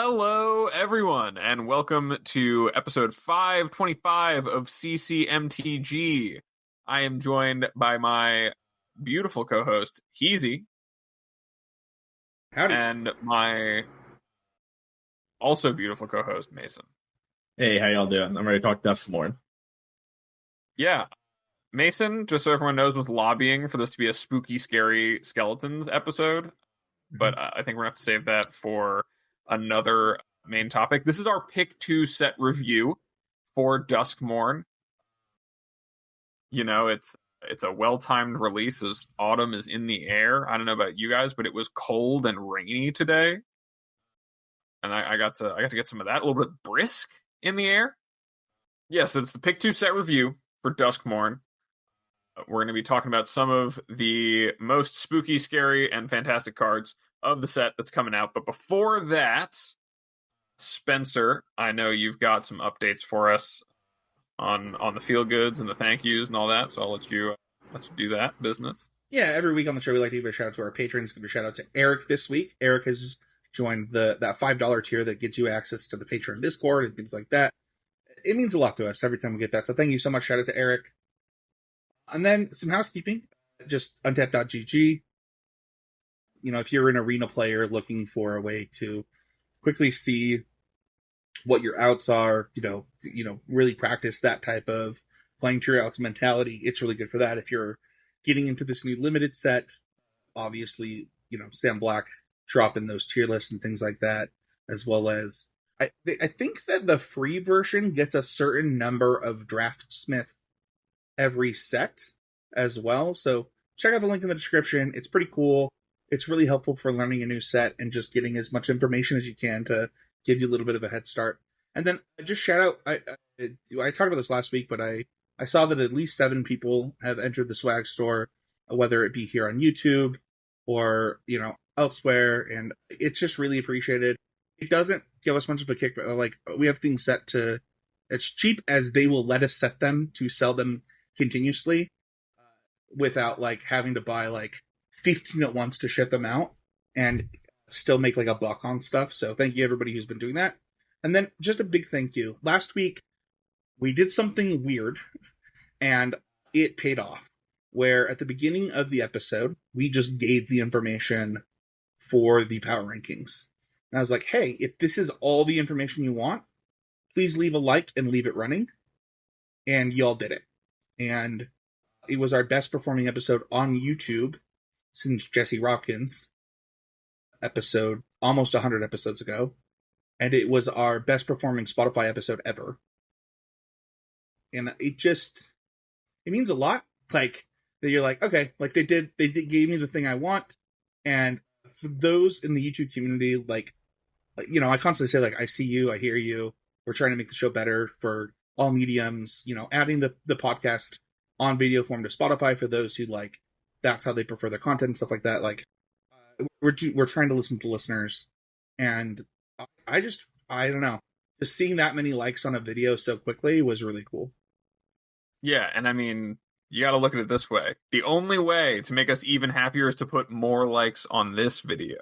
Hello, everyone, and welcome to episode 525 of CCMTG. I am joined by my beautiful co-host, Heezy. Howdy. And my also beautiful co-host, Mason. Hey, how y'all doing? I'm ready to talk Duskmourn. Yeah, Mason, just so everyone knows, was lobbying for this to be a spooky, scary skeletons episode, but I think we're going to have to save that for another main topic. This is our pick 2 set review for Duskmourn. You know, it's a well-timed release as autumn is in the air. I don't know about you guys, but it was cold and rainy today. And I got to get some of that, a little bit brisk in the air. Yeah, so it's the pick 2 set review for Duskmourn. We're going to be talking about some of the most spooky, scary, and fantastic cards of the set that's coming out. But before that, Spencer, I know you've got some updates for us on the feel goods and the thank yous and all that, so I'll let you do that business. Yeah, every week on the show we like to give a shout out to our patrons. Give a shout out to Eric this week. Eric has joined that $5 tier that gets you access to the Patreon Discord and things like that. It means a lot to us every time we get that, so thank you so much. Shout out to Eric. And then some housekeeping, just untapped.gg. You know, if you're an arena player looking for a way to quickly see what your outs are, you know, really practice that type of playing to your outs mentality, it's really good for that. If you're getting into this new limited set, obviously, you know, Sam Black dropping those tier lists and things like that, as well as I think that the free version gets a certain number of Draftsmith every set as well. So check out the link in the description. It's pretty cool. It's really helpful for learning a new set and just getting as much information as you can to give you a little bit of a head start. And then just shout out, I talked about this last week, but I saw that at least 7 people have entered the swag store, whether it be here on YouTube or, you know, elsewhere. And it's just really appreciated. It doesn't give us much of a kick, but like we have things set to as cheap as they will let us set them to sell them continuously without like having to buy like 15 at once to ship them out and still make like a buck on stuff. So thank you everybody who's been doing that. And then just a big thank you. Last week we did something weird and it paid off, where at the beginning of the episode we just gave the information for the power rankings. And I was like, hey, if this is all the information you want, please leave a like and leave it running. And y'all did it. And it was our best performing episode on YouTube since Jesse Rockins episode, almost 100 episodes ago. And it was our best performing Spotify episode ever. And it means a lot. Like, that you're like, okay, like they gave me the thing I want. And for those in the YouTube community, like, you know, I constantly say, like, I see you, I hear you. We're trying to make the show better for all mediums, you know, adding the podcast on video form to Spotify for those who like, that's how they prefer their content and stuff like that. Like, we're trying to listen to listeners, and I don't know, just seeing that many likes on a video so quickly was really cool. Yeah, and I mean, you got to look at it this way. The only way to make us even happier is to put more likes on this video,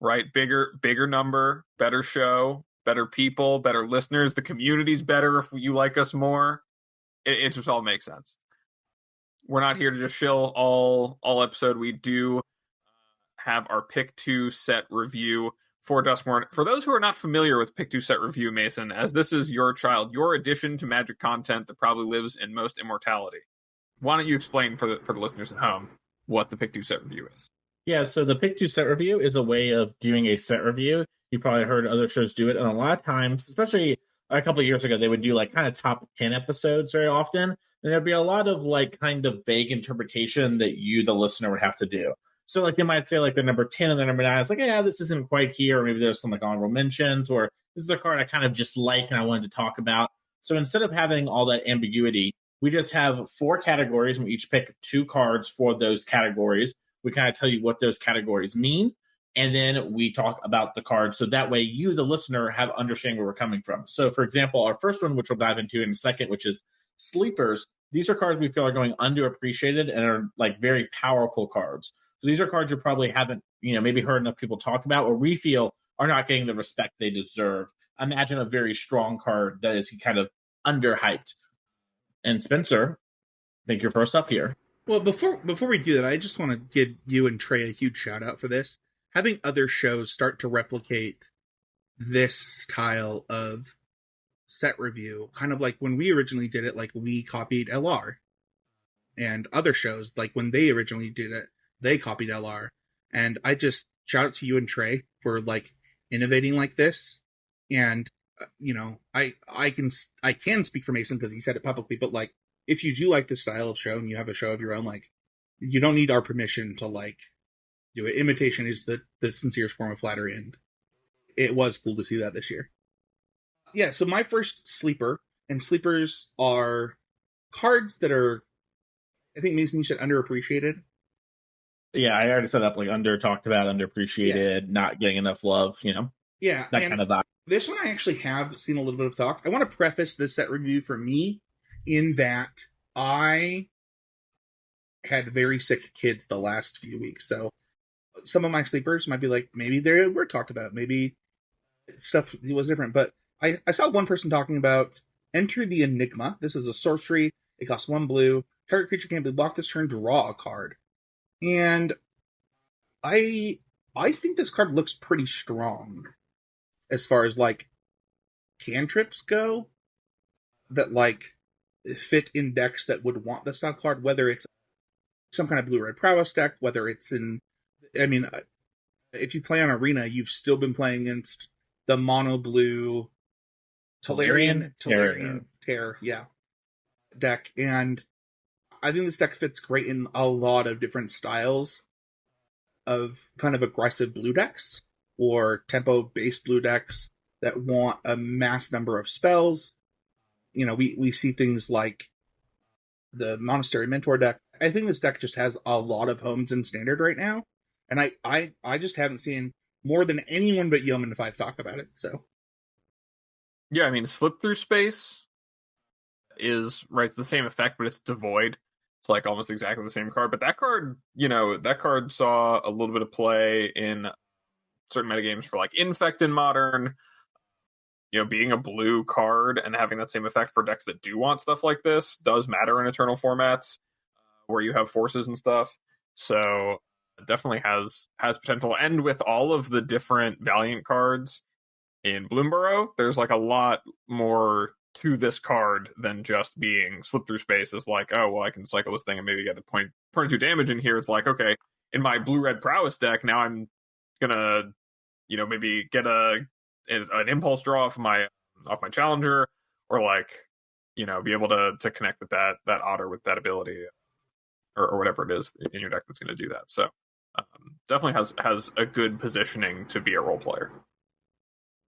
right? Bigger number, better show, better people, better listeners. The community's better if you like us more. It just all makes sense. We're not here to just shill all episode. We do have our pick 2 set review for Duskmourn. For those who are not familiar with pick 2 set review, Mason, as this is your child, your addition to Magic content that probably lives in most immortality, why don't you explain for the listeners at home what the pick 2 set review is? Yeah, so the pick 2 set review is a way of doing a set review. You probably heard other shows do it, and a lot of times, especially a couple of years ago, they would do like kind of top 10 episodes very often, and there'd be a lot of like kind of vague interpretation that you, the listener, would have to do. So like they might say like the number 10 and the number 9. It's like, yeah, this isn't quite here. Or maybe there's some like honorable mentions, or this is a card I kind of just like and I wanted to talk about. So instead of having all that ambiguity, we just have 4 categories, and we each pick 2 cards for those categories. We kind of tell you what those categories mean, and then we talk about the cards. So that way you, the listener, have understanding where we're coming from. So for example, our first one, which we'll dive into in a second, which is Sleepers. These are cards we feel are going underappreciated and are like very powerful cards. So these are cards you probably haven't, maybe heard enough people talk about, or we feel are not getting the respect they deserve. Imagine a very strong card that is kind of underhyped. And Spencer, I think you're first up here. Well, before we do that, I just want to give you and Trey a huge shout out for this. Having other shows start to replicate this style of set review, kind of like when we originally did it, like we copied LR, and other shows, like when they originally did it, they copied LR. And I just shout out to you and Trey for like innovating like this. And I can speak for Mason because he said it publicly, but like if you do like this style of show and you have a show of your own, like you don't need our permission to like do it. Imitation is the sincerest form of flattery, and it was cool to see that this year. Yeah, so my first sleeper, and sleepers are cards that are, I think Mason, you said underappreciated. Yeah, I already said up like talked about, underappreciated, not getting enough love, Yeah, that kind of vibe. This one I actually have seen a little bit of talk. I want to preface this set review for me in that I had very sick kids the last few weeks. So some of my sleepers might be like, maybe they were talked about, maybe stuff was different. But I saw one person talking about Enter the Enigma. This is a sorcery. It costs 1 blue. Target creature can't be blocked this turn. Draw a card. And I think this card looks pretty strong as far as like cantrips go that like fit in decks that would want the style card, whether it's some kind of blue-red prowess deck, whether it's in, I mean, if you play on Arena, you've still been playing against the mono-blue Talarian Terror, yeah, deck, and I think this deck fits great in a lot of different styles of kind of aggressive blue decks or tempo-based blue decks that want a mass number of spells. We see things like the Monastery Mentor deck. I think this deck just has a lot of homes in Standard right now, and I just haven't seen more than anyone but Yeoman 5 talk about it, so. Yeah, I mean, Slip Through Space is, right, the same effect, but it's devoid. It's like almost exactly the same card, but that card saw a little bit of play in certain metagames for like Infect in Modern. Being a blue card and having that same effect for decks that do want stuff like this does matter in Eternal formats where you have forces and stuff. So it definitely has potential. And with all of the different Valiant cards in Bloomburrow, there's like a lot more to this card than just being Slip Through Space is like, oh, well, I can cycle this thing and maybe get the 22 damage in here. It's like, okay, in my blue-red prowess deck, now I'm gonna, maybe get an impulse draw off my challenger, or like, be able to connect with that otter with that ability, or whatever it is in your deck that's going to do that. So definitely has a good positioning to be a role player.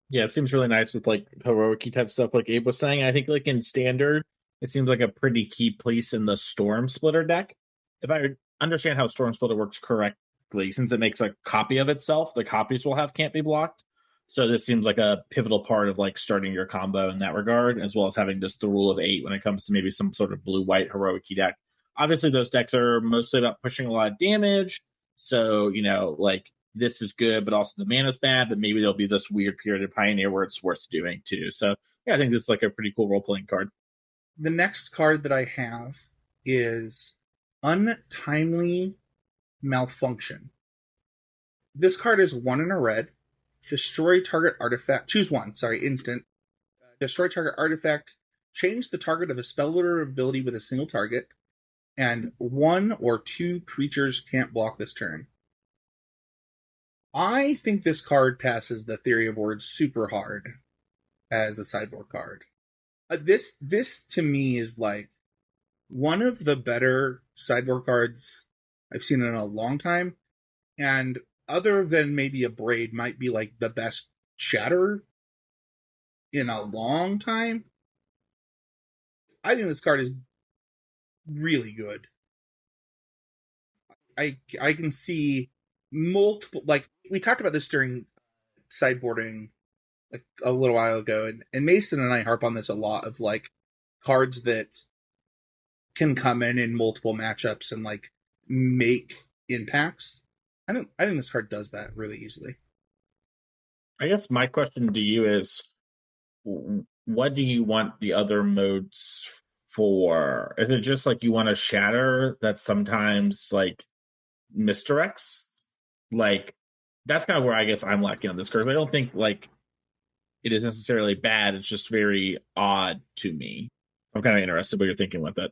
Yeah, it seems really nice with like heroic type stuff like Abe was saying. I think like in Standard, it seems like a pretty key place in the Storm Splitter deck. If I understand how Storm Splitter works correctly, since it makes a copy of itself, the copies can't be blocked. So this seems like a pivotal part of like starting your combo in that regard, as well as having just the rule of 8 when it comes to maybe some sort of blue-white heroic deck. Obviously, those decks are mostly about pushing a lot of damage. So, like this is good, but also the mana's bad, but maybe there'll be this weird period of Pioneer where it's worth doing too. So yeah, I think this is like a pretty cool role-playing card. The next card that I have is Untimely Malfunction. This card is 1 in a red. Destroy target artifact. Choose one. Instant. Destroy target artifact. Change the target of a spell or ability with a single target. And 1 or 2 creatures can't block this turn. I think this card passes the Theory of Words super hard as a sideboard card. This to me is like one of the better sideboard cards I've seen in a long time, and other than maybe a Braid, might be like the best Shatter in a long time. I think this card is really good. I can see multiple, like we talked about this during sideboarding like a little while ago, and Mason and I harp on this a lot of like cards that can come in multiple matchups and like make impacts. I think this card does that really easily. I guess my question to you is, what do you want the other modes for? Is it just like you want a shatter that sometimes like misdirects? Like that's kind of where I guess I'm lacking on this because I don't think like it is necessarily bad. It's just very odd to me. I'm kind of interested what you're thinking with it.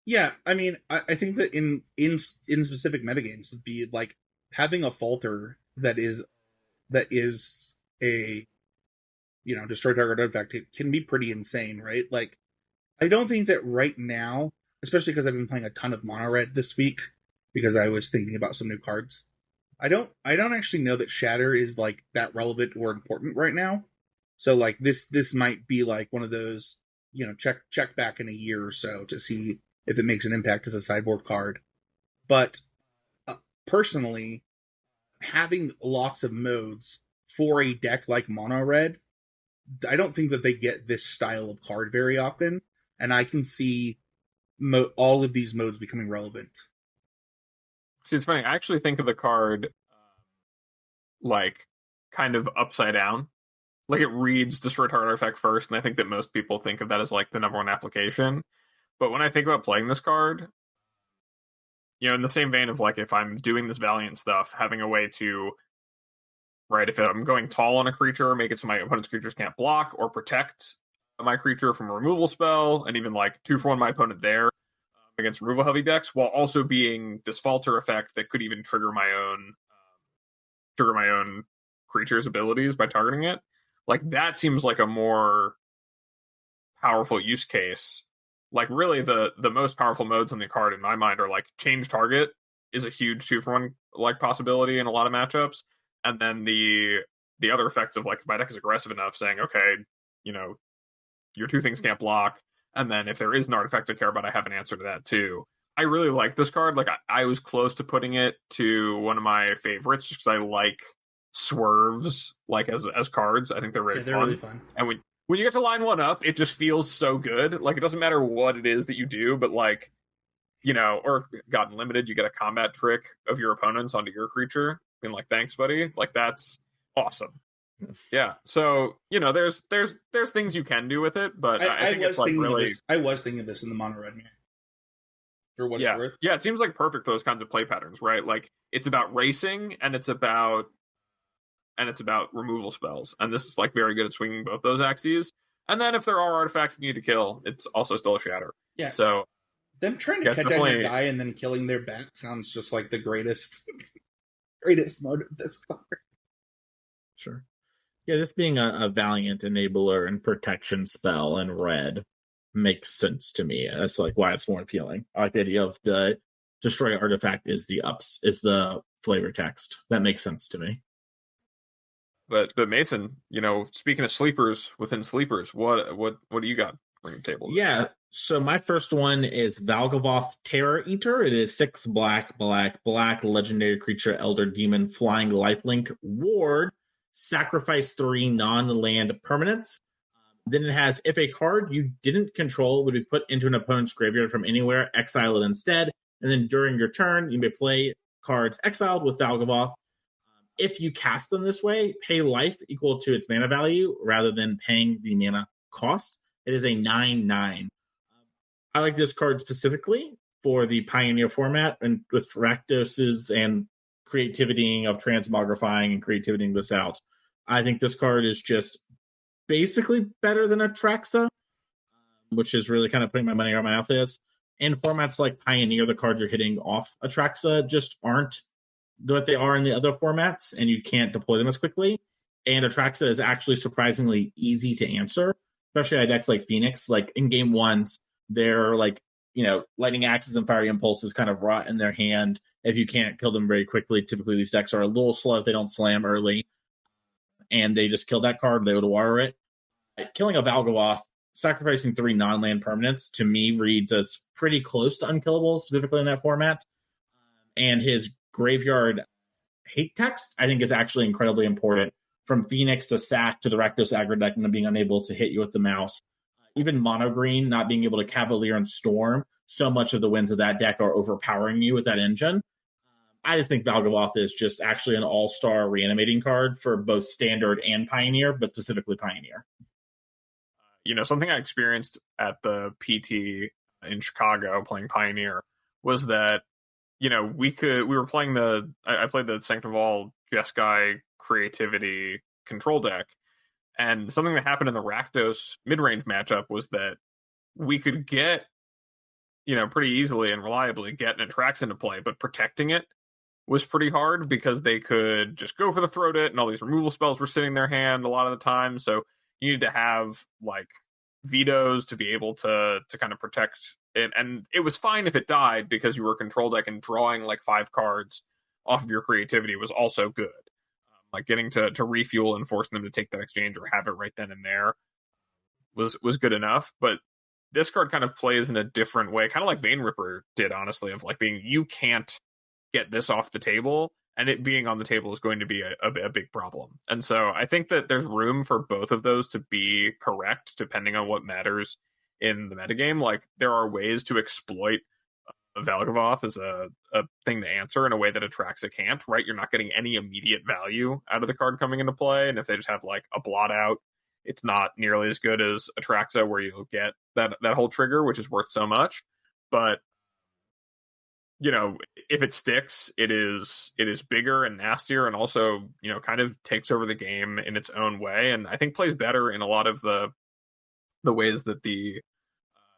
Yeah, I mean, I think that in specific metagames would be like having a falter that is a destroy target artifact. It can be pretty insane, right? Like, I don't think that right now, especially because I've been playing a ton of mono red this week because I was thinking about some new cards. I don't actually know that Shatter is like that relevant or important right now. So like this might be like one of those, check back in a year or so to see if it makes an impact as a sideboard card. But personally, having lots of modes for a deck like mono red, I don't think that they get this style of card very often, and I can see all of these modes becoming relevant. See, it's funny. I actually think of the card like kind of upside down. Like it reads Destroy Target Artifact first, and I think that most people think of that as like the number one application. But when I think about playing this card, in the same vein of like if I'm doing this Valiant stuff, having a way to, right, if I'm going tall on a creature, make it so my opponent's creatures can't block or protect my creature from a removal spell, and even like 2-for-1 my opponent there against removal heavy decks, while also being this falter effect that could even trigger my own creature's abilities by targeting it. Like that seems like a more powerful use case. Like really the most powerful modes on the card in my mind are like change target is a huge 2-for-1 like possibility in a lot of matchups. And then the other effects of like if my deck is aggressive enough saying, okay, your two things can't block. And then if there is an artifact I care about, I have an answer to that too. I really like this card. Like I was close to putting it to one of my favorites just because I like swerves like as cards. I think they're really They're fun. really fun. And when you get to line one up, it just feels so good. Like it doesn't matter what it is that you do, but like, or gotten limited, you get a combat trick of your opponents onto your creature. Being like, thanks, buddy. Like that's awesome. Yeah. So, there's things you can do with it, but I think it's like really. I was thinking of this in the mono red mirror. For what it's worth. Yeah, it seems like perfect for those kinds of play patterns, right? Like it's about racing and it's about removal spells, and this is like very good at swinging both those axes. And then if there are artifacts you need to kill, it's also still a shatter. Yeah. So them trying to cut down your guy and then killing their bat sounds just like the greatest mode of this card. Sure. Yeah, this being a Valiant enabler and protection spell in red makes sense to me. That's like why it's more appealing. I like the idea of the destroy artifact is the flavor text. That makes sense to me. But Mason, speaking of sleepers within sleepers, what do you got on your table? Yeah, so my first one is Valgavoth Terror Eater. It is 6 black legendary creature, elder demon, flying lifelink ward, sacrifice 3 non-land permanents. Then it has, if a card you didn't control would be put into an opponent's graveyard from anywhere, exile it instead. And then during your turn, you may play cards exiled with Valgavoth. If you cast them this way, pay life equal to its mana value rather than paying the mana cost. It is a 9/9. I like this card specifically for the Pioneer format and with Rakdos's and creativity of transmogrifying and creativity this out. I think this card is just basically better than Atraxa, which is really kind of putting my money where my mouth is. In formats like Pioneer, the cards you're hitting off Atraxa just aren't what they are in the other formats, and you can't deploy them as quickly. And Atraxa is actually surprisingly easy to answer, especially on decks like Phoenix. Like in game ones, they're like, lightning axes and fiery impulses kind of rot in their hand if you can't kill them very quickly. Typically, these decks are a little slow if they don't slam early, and they just kill that card. They would wire it. Killing a Valgavoth, sacrificing 3 non-land permanents, to me reads as pretty close to unkillable, specifically in that format. And his graveyard hate text, I think, is actually incredibly important. From Phoenix to Sack to the Rakdos aggro deck and being unable to hit you with the mouse. Even mono green, not being able to Cavalier and Storm, so much of the wins of that deck are overpowering you with that engine. I just think Valgavoth is just actually an all-star reanimating card for both Standard and Pioneer, but specifically Pioneer. Something I experienced at the PT in Chicago playing Pioneer was that, we were playing I played the Sanctum of All Jeskai creativity control deck, and something that happened in the Rakdos mid-range matchup was that we could get, pretty easily and reliably get an Atrax into play, but protecting it was pretty hard because they could just go for the throat it, and all these removal spells were sitting in their hand a lot of the time. So you need to have like vetoes to be able to kind of protect it. And it was fine if it died because you were a control deck, and drawing like 5 cards off of your creativity was also good. Like getting to refuel and forcing them to take that exchange or have it right then and there was good enough. But this card kind of plays in a different way, kind of like Vein Ripper did, honestly, of like being, you can't get this off the table, and it being on the table is going to be a big problem. And so I think that there's room for both of those to be correct depending on what matters in the metagame. Like, there are ways to exploit Valgavoth as a thing to answer in a way that Atraxa can't, right? You're not getting any immediate value out of the card coming into play, and if they just have like a blot out, it's not nearly as good as Atraxa, where you'll get that whole trigger, which is worth so much. But if it sticks, it is bigger and nastier, and also, kind of takes over the game in its own way, and I think plays better in a lot of the ways that the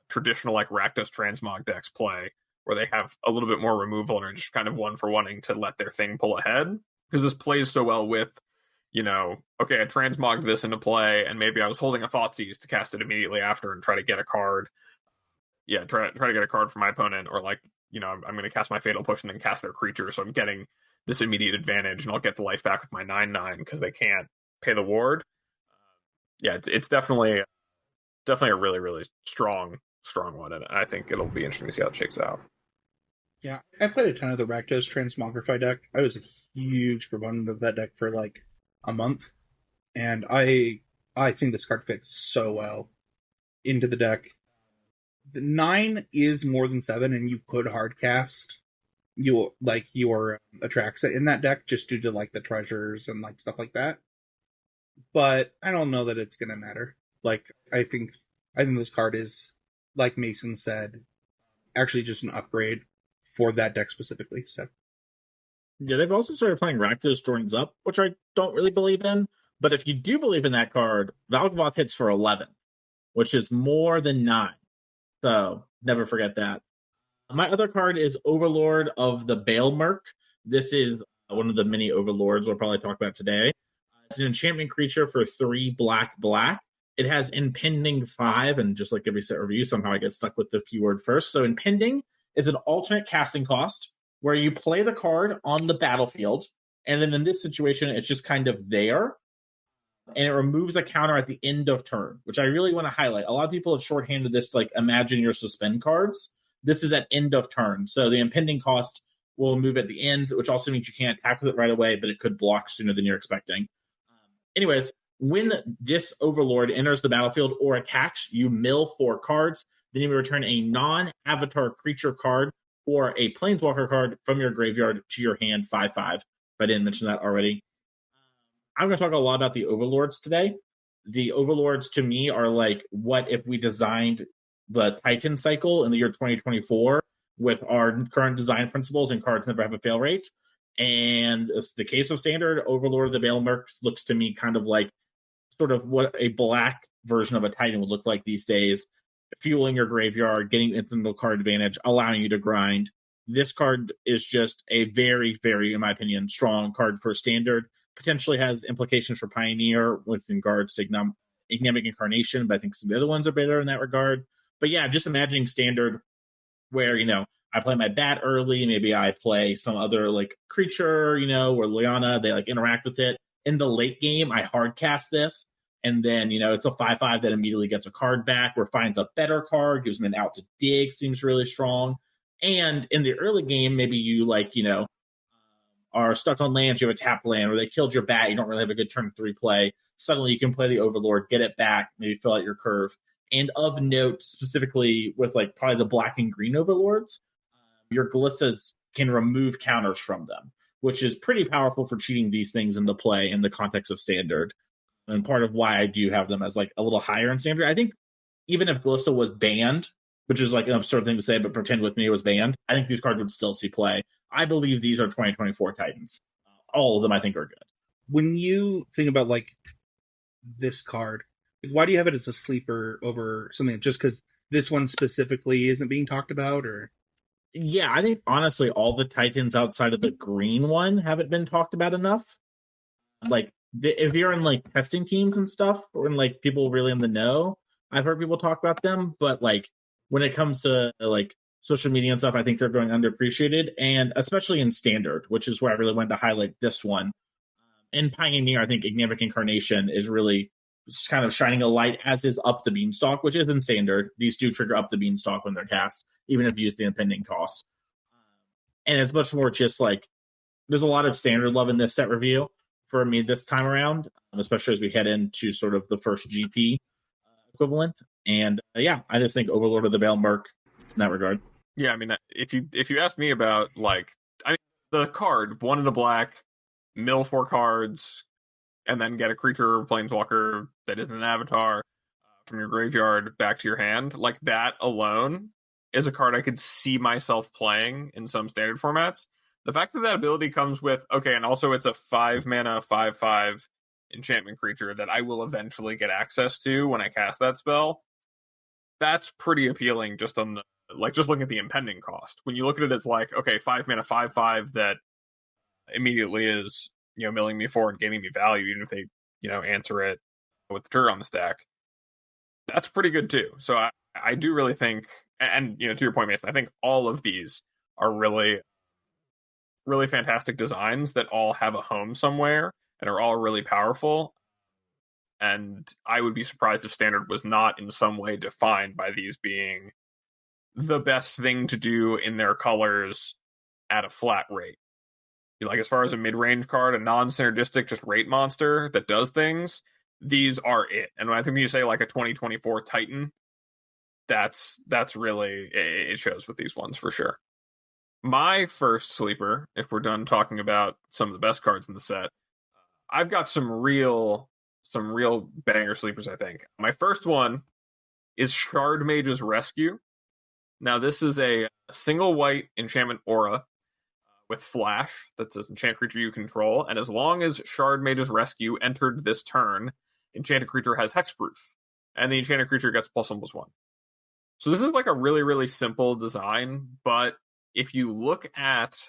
traditional like Rakdos Transmog decks play, where they have a little bit more removal and are just kind of one for wanting to let their thing pull ahead. Because this plays so well with, okay, I transmogged this into play, and maybe I was holding a Thoughtseize to cast it immediately after and try to get a card. Yeah, try to get a card from my opponent, or like, I'm going to cast my Fatal Push and then cast their creature, so I'm getting this immediate advantage, and I'll get the life back with my 9/9 because they can't pay the ward. Yeah, it's definitely a really, really strong one, and I think it'll be interesting to see how it shakes out. Yeah, I played a ton of the Rakdos Transmogrify deck. I was a huge proponent of that deck for like a month, and I think this card fits so well into the deck. The 9 is more than 7, and you could hardcast your Atraxa in that deck just due to like the treasures and like stuff like that. But I don't know that it's gonna matter. Like, I think this card is, like Mason said, actually just an upgrade for that deck specifically. So yeah, they've also started playing Rakdos Joins Up, which I don't really believe in. But if you do believe in that card, Valgavoth hits for 11, which is more than 9. So never forget that. My other card is Overlord of the Balemerc. This is one of the many Overlords we'll probably talk about today. It's an enchantment creature for 3 black. It has Impending 5, and just like every set review, somehow I get stuck with the keyword first. So Impending is an alternate casting cost where you play the card on the battlefield, and then in this situation, it's just kind of there, and it removes a counter at the end of turn, which I really want to highlight. A lot of people have shorthanded this to like imagine your suspend cards. This is at end of turn. So the impending cost will move at the end, which also means you can't attack with it right away, but it could block sooner than you're expecting. Anyways, when this Overlord enters the battlefield or attacks, you mill 4 cards. Then you return a non-avatar creature card or a Planeswalker card from your graveyard to your hand 5/5. If I didn't mention that already. I'm going to talk a lot about the Overlords today. The Overlords, to me, are like, what if we designed the Titan cycle in the year 2024 with our current design principles and cards never have a fail rate? And it's the case of Standard, Overlord of the Balemerc looks to me kind of like sort of what a black version of a Titan would look like these days. Fueling your graveyard, getting instant card advantage, allowing you to grind. This card is just a very, very, in my opinion, strong card for Standard. Potentially has implications for Pioneer with regards to Ignamic Incarnation, but I think some of the other ones are better in that regard. But yeah, just imagining Standard where, I play my bat early, maybe I play some other like creature, where Lyanna, they like interact with it. In the late game, I hard cast this, and then, it's a 5/5 that immediately gets a card back or finds a better card, gives them an out to dig, seems really strong. And in the early game, maybe you are stuck on lands, you have a tap land, or they killed your bat, you don't really have a good turn 3 play. Suddenly you can play the Overlord, get it back, maybe fill out your curve. And of note, specifically with like probably the black and green Overlords, your Glissas can remove counters from them, which is pretty powerful for cheating these things into play in the context of standard. And part of why I do have them as like a little higher in standard. I think even if Glissa was banned, which is like an absurd thing to say, but pretend with me it was banned, I think these cards would still see play. I believe these are 2024 Titans. All of them I think are good. When you think about like this card, why do you have it as a sleeper over something just because this one specifically isn't being talked about? Or yeah, I think honestly all the Titans outside of the green one haven't been talked about enough. Like if you're in like testing teams and stuff, or in like people really in the know, I've heard people talk about them, but like when it comes to like social media and stuff, I think they're going underappreciated, and especially in standard, which is where I really wanted to highlight this one. In Pioneer, I think Ignamic Incarnation is really kind of shining a light, as is Up the Beanstalk, which is in standard. These do trigger Up the Beanstalk when they're cast, even if you use the impending cost. And it's much more just like, there's a lot of standard love in this set review for me this time around, especially as we head into sort of the first GP equivalent. And yeah, I just think Overlord of the Veil Merc in that regard. Yeah, I mean, if you ask me about like, I mean, the card 1 in a black, mill 4 cards, and then get a creature or planeswalker that isn't an avatar from your graveyard back to your hand, like that alone is a card I could see myself playing in some standard formats. The fact that that ability comes with, okay, and also it's a 5 mana 5/5 enchantment creature that I will eventually get access to when I cast that spell, that's pretty appealing just on the, like, just looking at the impending cost. When you look at it as like, okay, 5 mana 5/5 that immediately is, you know, milling me 4 and gaining me value, even if they, you know, answer it with the turret on the stack, that's pretty good too. So I do really think, and you know, to your point, Mason, I think all of these are really, really fantastic designs that all have a home somewhere and are all really powerful. And I would be surprised if standard was not in some way defined by these being the best thing to do in their colors at a flat rate. Like, as far as a mid-range card, a non-synergistic just rate monster that does things, these are it. And I think when you say like a 2024 Titan, that's really, it shows with these ones for sure. My first sleeper, if we're done talking about some of the best cards in the set, I've got some real banger sleepers, I think. My first one is Shard Mage's Rescue. Now, this is a single white enchantment aura with flash that says enchant creature you control, and as long as Shard Mage's Rescue entered this turn, enchanted creature has hexproof, and the enchanted creature gets +1/+1. So this is like a really, really simple design, but if you look at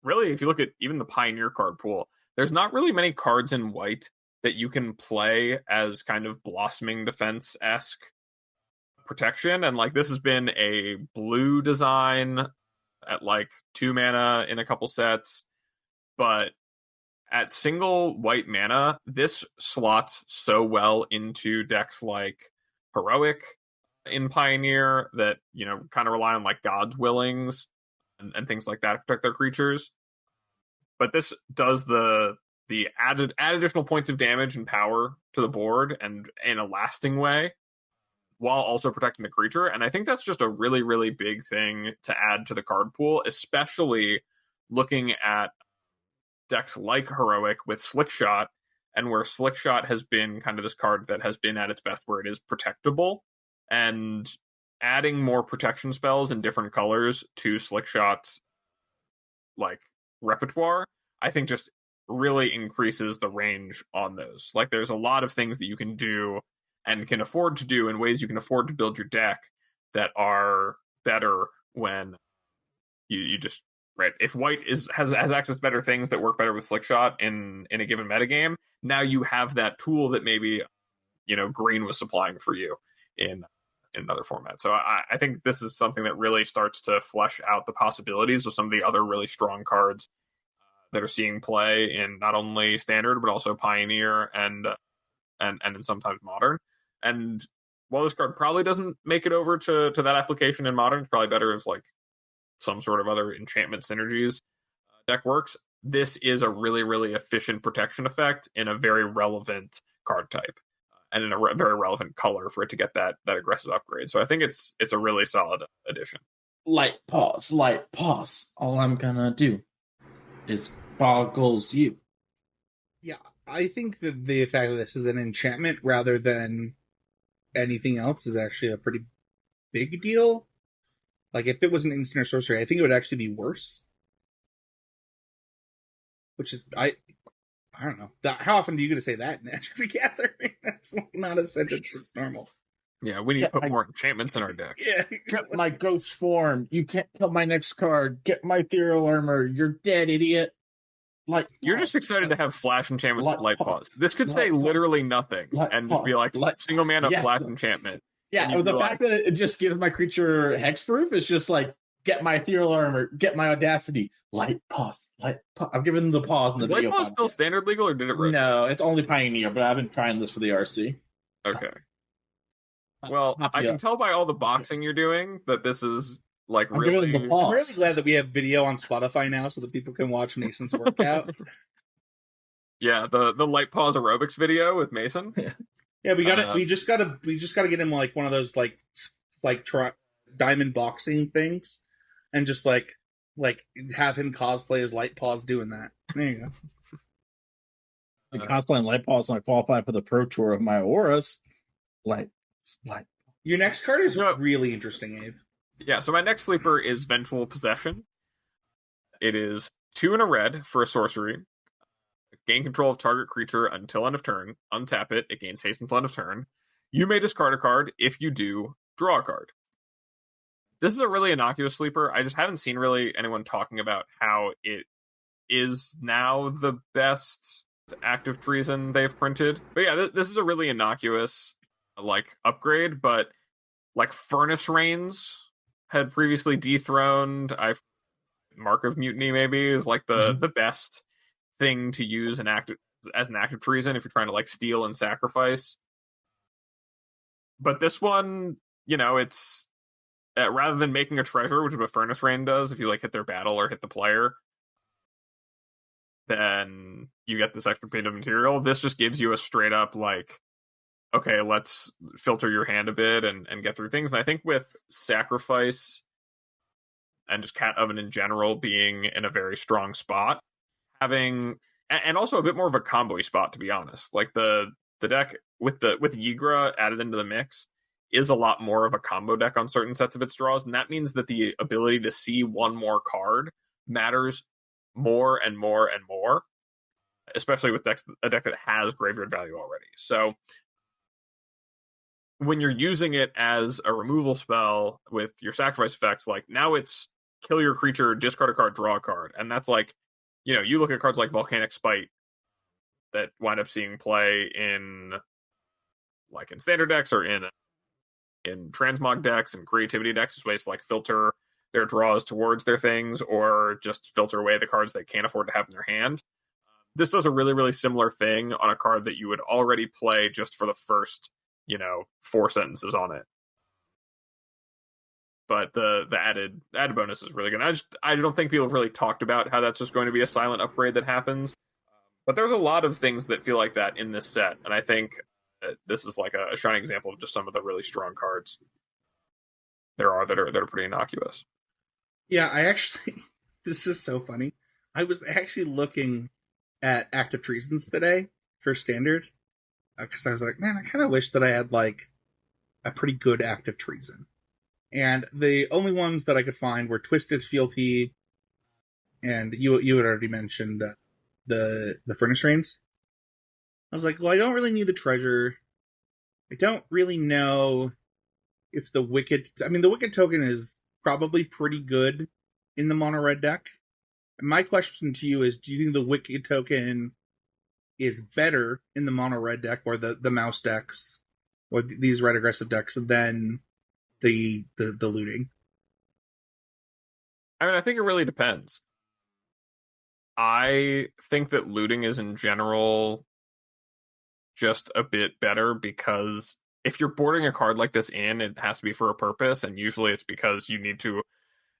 even the Pioneer card pool, there's not really many cards in white that you can play as kind of Blossoming Defense-esque protection, and like this has been a blue design at like 2 mana in a couple sets, but at single white mana, this slots so well into decks like Heroic in Pioneer that, you know, kind of rely on like God's Willings and things like that to protect their creatures. But this does the add additional points of damage and power to the board, and in a lasting way, while also protecting the creature. And I think that's just a really, really big thing to add to the card pool, especially looking at decks like Heroic with Slickshot, and where Slickshot has been kind of this card that has been at its best where it is protectable. And adding more protection spells in different colors to Slickshot's like repertoire, I think just really increases the range on those. Like, there's a lot of things that you can do and can afford to do in ways you can afford to build your deck that are better when you just, right, if white has access to better things that work better with Slickshot in a given metagame, now you have that tool that maybe, you know, green was supplying for you in another format. So I think this is something that really starts to flesh out the possibilities of some of the other really strong cards that are seeing play in not only standard but also Pioneer and then sometimes Modern. And while this card probably doesn't make it over to that application in Modern, it's probably better if like some sort of other enchantment synergies deck works. This is a really, really efficient protection effect in a very relevant card type and in a very relevant color for it to get that aggressive upgrade. So I think it's a really solid addition. light pause, light pause. All I'm gonna do is boggles you. Yeah, I think that the fact that this is an enchantment rather than anything else is actually a pretty big deal. Like, if it was an instant or sorcery, I think it would actually be worse. Which is, I don't know. How often do you get to say that in Magic the Gathering? That's like not a sentence that's normal. Yeah, we need to put more enchantments in our deck. Yeah. Get my ghost form. You can't kill my next card. Get my ethereal armor. You're dead, idiot. Like You're just excited to have flash enchantment with light pause. This could say literally nothing and just be like single mana flash enchantment. Yeah, the fact that it just gives my creature hexproof is just like, get my ethereal armor, get my audacity, light pause, light pause. I've given them the pause in the video. Light pause still standard legal, or did it rotate? No, it's only Pioneer, but I've been trying this for the RC. Okay. Well, I can tell by all the boxing you're doing that this is like I'm really. giving the pause. I'm really glad that we have video on Spotify now, so that people can watch Mason's workout. Yeah, the light pause aerobics video with Mason. Yeah, we just gotta get him like one of those like diamond boxing things, and just like have him cosplay as Light Paws doing that. There you go. Cosplaying Light Pause, and I qualify for the Pro Tour of my auras. Light. Your next card is really interesting, Abe. Yeah, so my next sleeper is Vengeful Possession. It is 2 and a red for a sorcery. Gain control of target creature until end of turn. Untap it. It gains haste until end of turn. You may discard a card. If you do, draw a card. This is a really innocuous sleeper. I just haven't seen really anyone talking about how it is now the best active treason they've printed. But yeah, this is a really innocuous upgrade, but like Furnace Reigns had previously dethroned. Mark of Mutiny maybe is like the best thing to use as an active treason if you're trying to steal and sacrifice. But this one, it's rather than making a treasure, which is what Furnace Rain does, if you hit their battle or hit the player, then you get this extra bit of material. This just gives you a straight up okay, let's filter your hand a bit and get through things. And I think with Sacrifice and just Cat Oven in general being in a very strong spot, and also a bit more of a combo-y spot, to be honest. The deck with Yigra added into the mix is a lot more of a combo deck on certain sets of its draws, and that means that the ability to see one more card matters more and more and more, especially with a deck that has graveyard value already. So when you're using it as a removal spell with your sacrifice effects, now it's kill your creature, discard a card, draw a card. And that's you look at cards like Volcanic Spite that wind up seeing play in standard decks or in transmog decks and creativity decks as ways to filter their draws towards their things or just filter away the cards they can't afford to have in their hand. This does a really, really similar thing on a card that you would already play just for the first 4 sentences on it. But the added bonus is really good. I don't think people have really talked about how that's just going to be a silent upgrade that happens. But there's a lot of things that feel like that in this set, and I think this is a shining example of just some of the really strong cards there are that are pretty innocuous. Yeah, I actually this is so funny. I was actually looking at active treasons today for standard because I was like, man, I kind of wish that I had a pretty good active treason. And the only ones that I could find were Twisted Fealty, and you had already mentioned the Furnace Reigns. I was like, well, I don't really need the treasure. I don't really know if the Wicked... I mean, the Wicked token is probably pretty good in the mono red deck. And my question to you is, do you think the Wicked token is better in the mono red deck or the mouse decks or these red aggressive decks than the looting? I mean, I think it really depends. I think that looting is in general just a bit better because if you're boarding a card like this in, it has to be for a purpose, and usually it's because you need to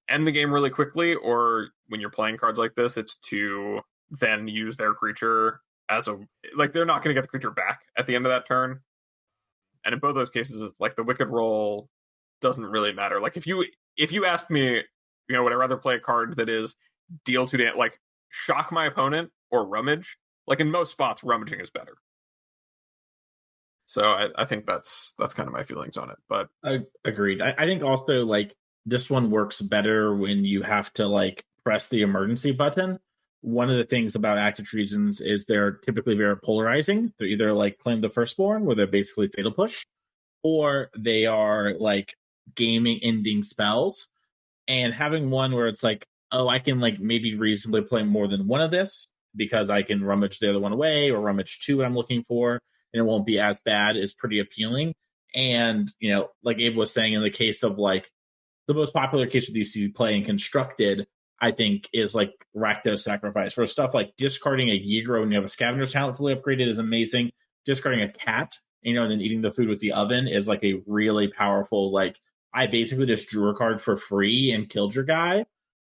end the game really quickly, or when you're playing cards like this, it's to then use their creature as they're not going to get the creature back at the end of that turn. And in both those cases, it's the Wicked roll doesn't really matter. Like if you ask me, would I rather play a card that is deal 2 damage, like shock my opponent or rummage? Like in most spots, rummaging is better. So I think that's kind of my feelings on it. But Agreed. I think also like this one works better when you have to like press the emergency button. One of the things about active treasons is they're typically very polarizing. They're either like Claim the Firstborn, where they're basically fatal push, or they are like gaming ending spells. And having one where it's like, oh, I can like maybe reasonably play more than one of this because I can rummage the other one away or rummage two what I'm looking for, and it won't be as bad, is pretty appealing. And, like Abe was saying, in the case of like the most popular case of DC play and constructed, I think, is like Rakdos Sacrifice, where stuff like discarding a Yigro when you have a Scavenger's Talent fully upgraded is amazing. Discarding a cat, and then eating the food with the oven is like a really powerful, like, I basically just drew a card for free and killed your guy.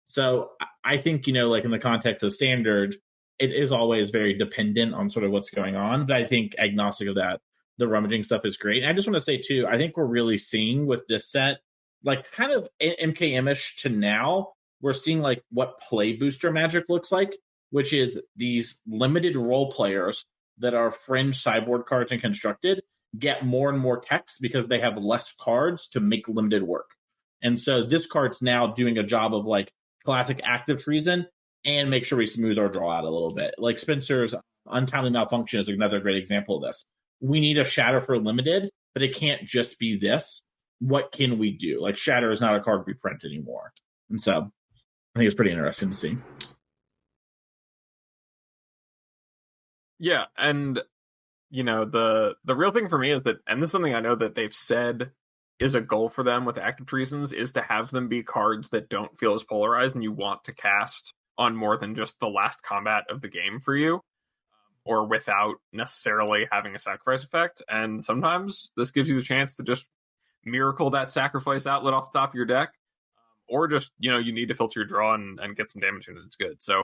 So I think, like in the context of standard, it is always very dependent on sort of what's going on. But I think agnostic of that, the rummaging stuff is great. And I just want to say, too, I think we're really seeing with this set, like kind of MKM-ish to now, we're seeing like what play booster magic looks like, which is these limited role players that are fringe sideboard cards and constructed get more and more text because they have less cards to make limited work. And so this card's now doing a job of like classic active treason and make sure we smooth our draw out a little bit. Like Spencer's Untimely Malfunction is another great example of this. We need a Shatter for limited, but it can't just be this. What can we do? Like Shatter is not a card we print anymore. And so I think it's pretty interesting to see. Yeah, and the real thing for me is that, and this is something I know that they've said is a goal for them with active treasons, is to have them be cards that don't feel as polarized and you want to cast on more than just the last combat of the game for you, or without necessarily having a sacrifice effect. And sometimes this gives you the chance to just miracle that sacrifice outlet off the top of your deck, or just you need to filter your draw and get some damage in it. It's good. So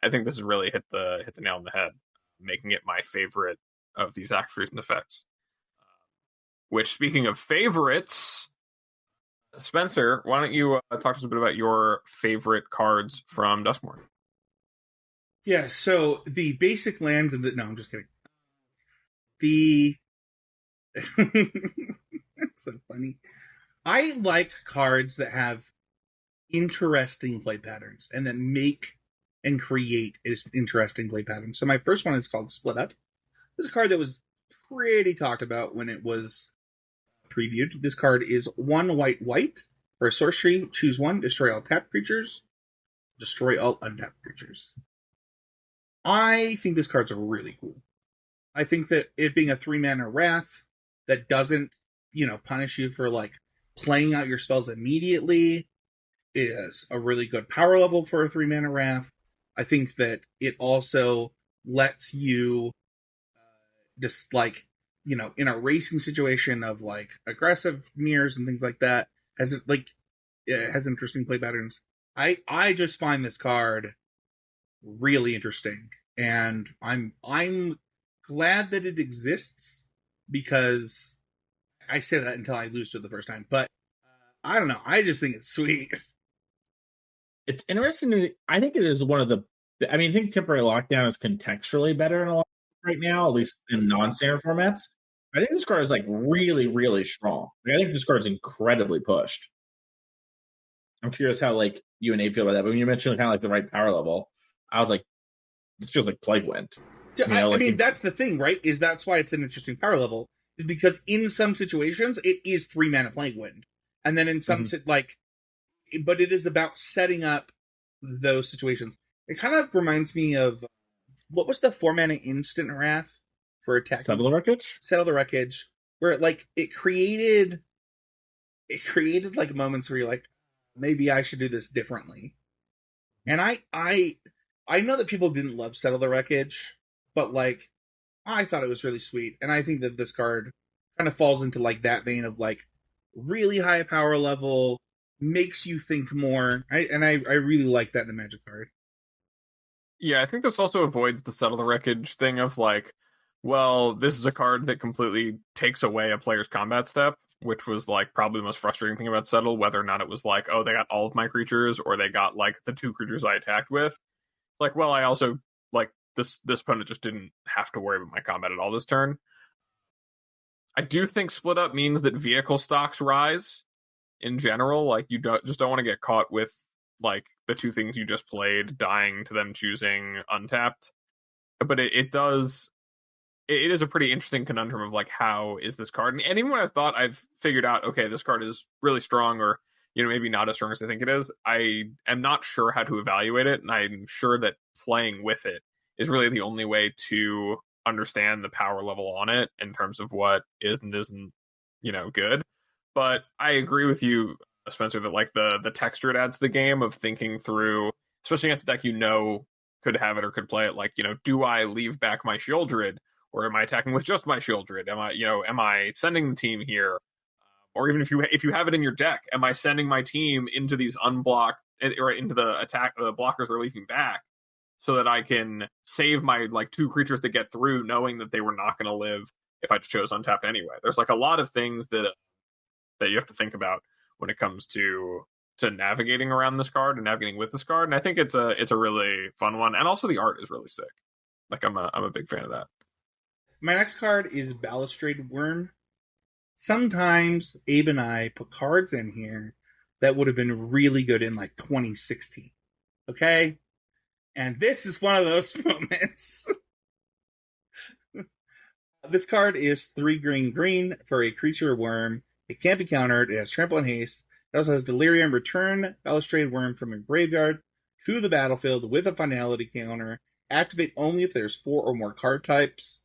I think this has really hit the nail on the head, making it my favorite of these active treason effects. Which, speaking of favorites, Spencer, why don't you talk to us a bit about your favorite cards from Duskmourn? Yeah, so the basic lands and no, I'm just kidding. That's so funny. I like cards that have interesting play patterns and that make and create interesting play patterns. So my first one is called Split Up. This is a card that was pretty talked about when it was previewed. This card is 1 white for a sorcery. Choose one, destroy all tapped creatures, destroy all untapped creatures. I think this card's really cool. I think that it being a 3-mana wrath that doesn't, punish you for like playing out your spells immediately is a really good power level for a 3-mana wrath. I think that it also lets you just like, in a racing situation of like aggressive mirrors and things like that, it has interesting play patterns. I just find this card really interesting, and I'm glad that it exists, because I say that until I lose to it the first time, but I don't know, I just think it's sweet. It's interesting. I think it is one of the. I mean, I think Temporary Lockdown is contextually better in a lot right now, at least in non-standard formats. I think this card is like really, really strong. Like, I think this card is incredibly pushed. I'm curious how like you and Abe feel about that. But when you mentioned kind of like the right power level, I was like, this feels like Plague Wind. I mean, that's the thing, right? Is that's why it's an interesting power level, is because in some situations it is 3-mana Plague Wind, and then in some but it is about setting up those situations. It kind of reminds me of what was the 4-mana instant wrath for attack? Settle the Wreckage. Settle the Wreckage, where it created like moments where you're like, maybe I should do this differently. And I know that people didn't love Settle the Wreckage, but like I thought it was really sweet, and I think that this card kind of falls into like that vein of like really high power level, makes you think more. I really like that in a Magic card. Yeah, I think this also avoids the Settle the Wreckage thing of like, well, this is a card that completely takes away a player's combat step. which was like probably the most frustrating thing about Settle, whether or not it was like, oh, they got all of my creatures, or they got like the 2 creatures I attacked with. Like, well, I also like this opponent just didn't have to worry about my combat at all this turn. I do think split up means that vehicle stocks rise in general. Like, you don't want to get caught with like the 2 things you just played dying to them choosing untapped. But it is a pretty interesting conundrum of like, how is this card? And even when I thought I've figured out, okay, this card is really strong, or maybe not as strong as I think it is, I am not sure how to evaluate it, and I'm sure that playing with it is really the only way to understand the power level on it in terms of what is and isn't good. But I agree with you, Spencer, that like the texture it adds to the game of thinking through, especially against a deck could have it or could play it, like, do I leave back my Shieldred, or am I attacking with just my Shieldred? Am I sending the team here? Or even if you have it in your deck, am I sending my team into these unblocked, or into the attack, the blockers they're leaving back, so that I can save my like 2 creatures that get through, knowing that they were not going to live if I chose untapped anyway. There's like a lot of things that you have to think about when it comes to navigating around this card and navigating with this card. And I think it's a really fun one, and also the art is really sick. Like, I'm a big fan of that. My next card is Balustrade Worm. Sometimes Abe and I put cards in here that would have been really good in like 2016. Okay? And this is one of those moments. This card is 3 green for a creature worm. It can't be countered. It has trample and haste. It also has Delirium. Return Balustrade Worm from your graveyard to the battlefield with a finality counter. Activate only if there's 4 or more card types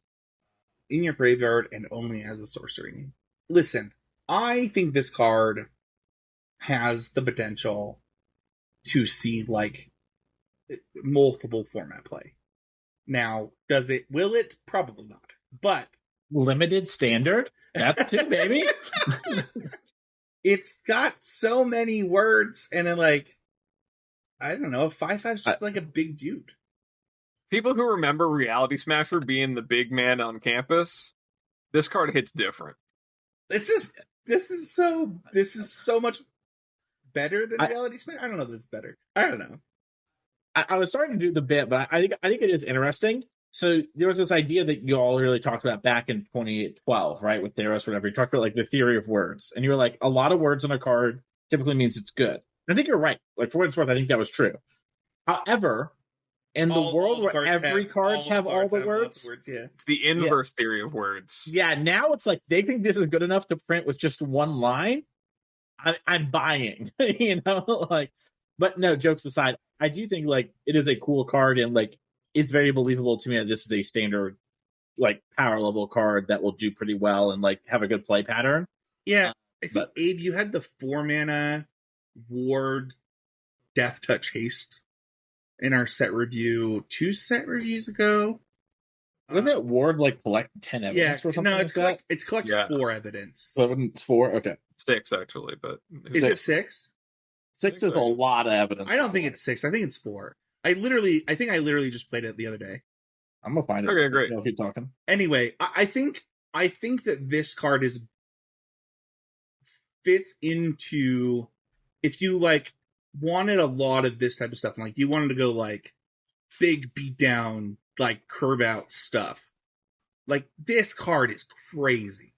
in your graveyard, and only as a sorcery. Listen, I think this card has the potential to see like multiple format play. Now, will it? Probably not. But limited standard? That's it, baby. It's got so many words, and then like, I don't know, 5/5's just like a big dude. People who remember Reality Smasher being the big man on campus, this card hits different. This is so much better than Reality Smasher. I don't know that it's better. I don't know. I was starting to do the bit, but I think it is interesting. So there was this idea that you all really talked about back in 2012, right? With Theros, whatever. You talked about like the theory of words, and you were like, a lot of words on a card typically means it's good. And I think you're right. Like, for what it's worth, I think that was true. However, in the world where every cards have all the words, yeah. It's the inverse theory of words. Yeah, now it's like they think this is good enough to print with just one line. I'm buying, like. But no, jokes aside, I do think like it is a cool card, and like it's very believable to me that this is a standard like power level card that will do pretty well and like have a good play pattern. Yeah, I think Abe, you had the 4 mana ward Death Touch Haste in our set review 2 set reviews ago. Wasn't it ward like collect 10 evidence or something? No, it's collect 4 evidence. So it's 4? Okay. 6 actually, but is it 6? 6 is a lot of evidence. I don't think it's 6. I think it's 4. I think I literally just played it the other day. I'm gonna find it. Okay, great. I'll keep talking. Anyway, I think that this card fits into, if you like wanted a lot of this type of stuff, and like you wanted to go like big beat down, like curve out stuff. Like, this card is crazy.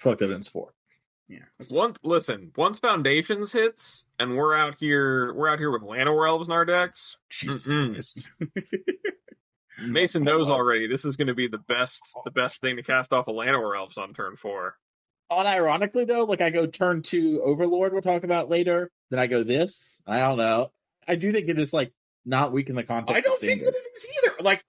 Collect evidence 4. Yeah. Once Foundations hits and we're out here with Llanowar Elves in our decks. Mason knows already this is going to be the best thing to cast off a Llanowar Elves on turn 4. Unironically though, like I go turn 2 Overlord, we'll talk about later. Then I go this. I don't know. I do think it is like not weak in the context. I don't think that it is either. Like,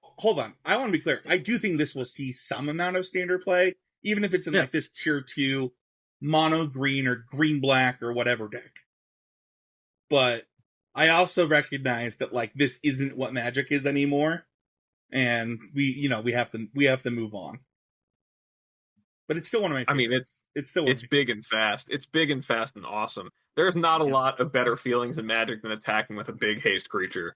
hold on. I want to be clear. I do think this will see some amount of standard play, even if it's in like this tier 2 mono green or green black or whatever deck. But I also recognize that like this isn't what Magic is anymore, and we have to move on. But it's still one of my favorites. I mean, it's big and fast. It's big and fast and awesome. There's not a lot of better feelings in Magic than attacking with a big haste creature.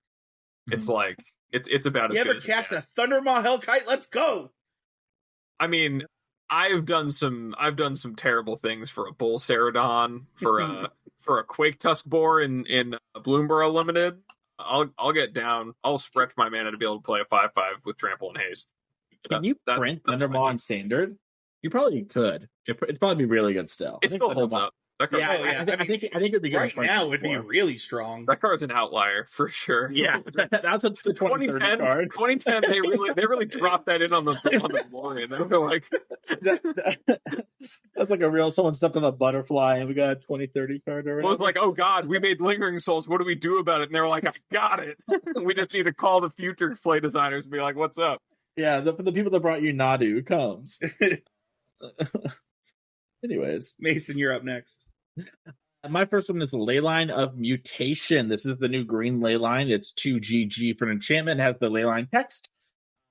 Mm-hmm. It's like it's about as good as you ever cast a Thundermaw Hellkite? Let's go. I mean, I've done some terrible things for a Bull Ceradon, for a Quake Tusk Boar in Bloomborough Limited. I'll get down. I'll stretch my mana to be able to play a 5/5 with Trample and Haste. Can you print Thundermaw on Standard? You probably could. It'd probably be really good still. It still holds up. I think it'd be good. Right now, would be really strong. That card's an outlier for sure. Yeah, that's a 2010 card. 2010, they really dropped that in on the DeLorean. They were like, that's like a real someone stepped on a butterfly and we got a 2030 card. Or it was like, oh god, we made Lingering Souls. What do we do about it? And they were like, I got it. We just need to call the future play designers and be like, what's up? Yeah, the people that brought you Nadu comes. Anyways, Mason, you're up next. My first one is the Leyline of Mutation. This is the new green Leyline. It's 2 GG for an enchantment. It has the Leyline text.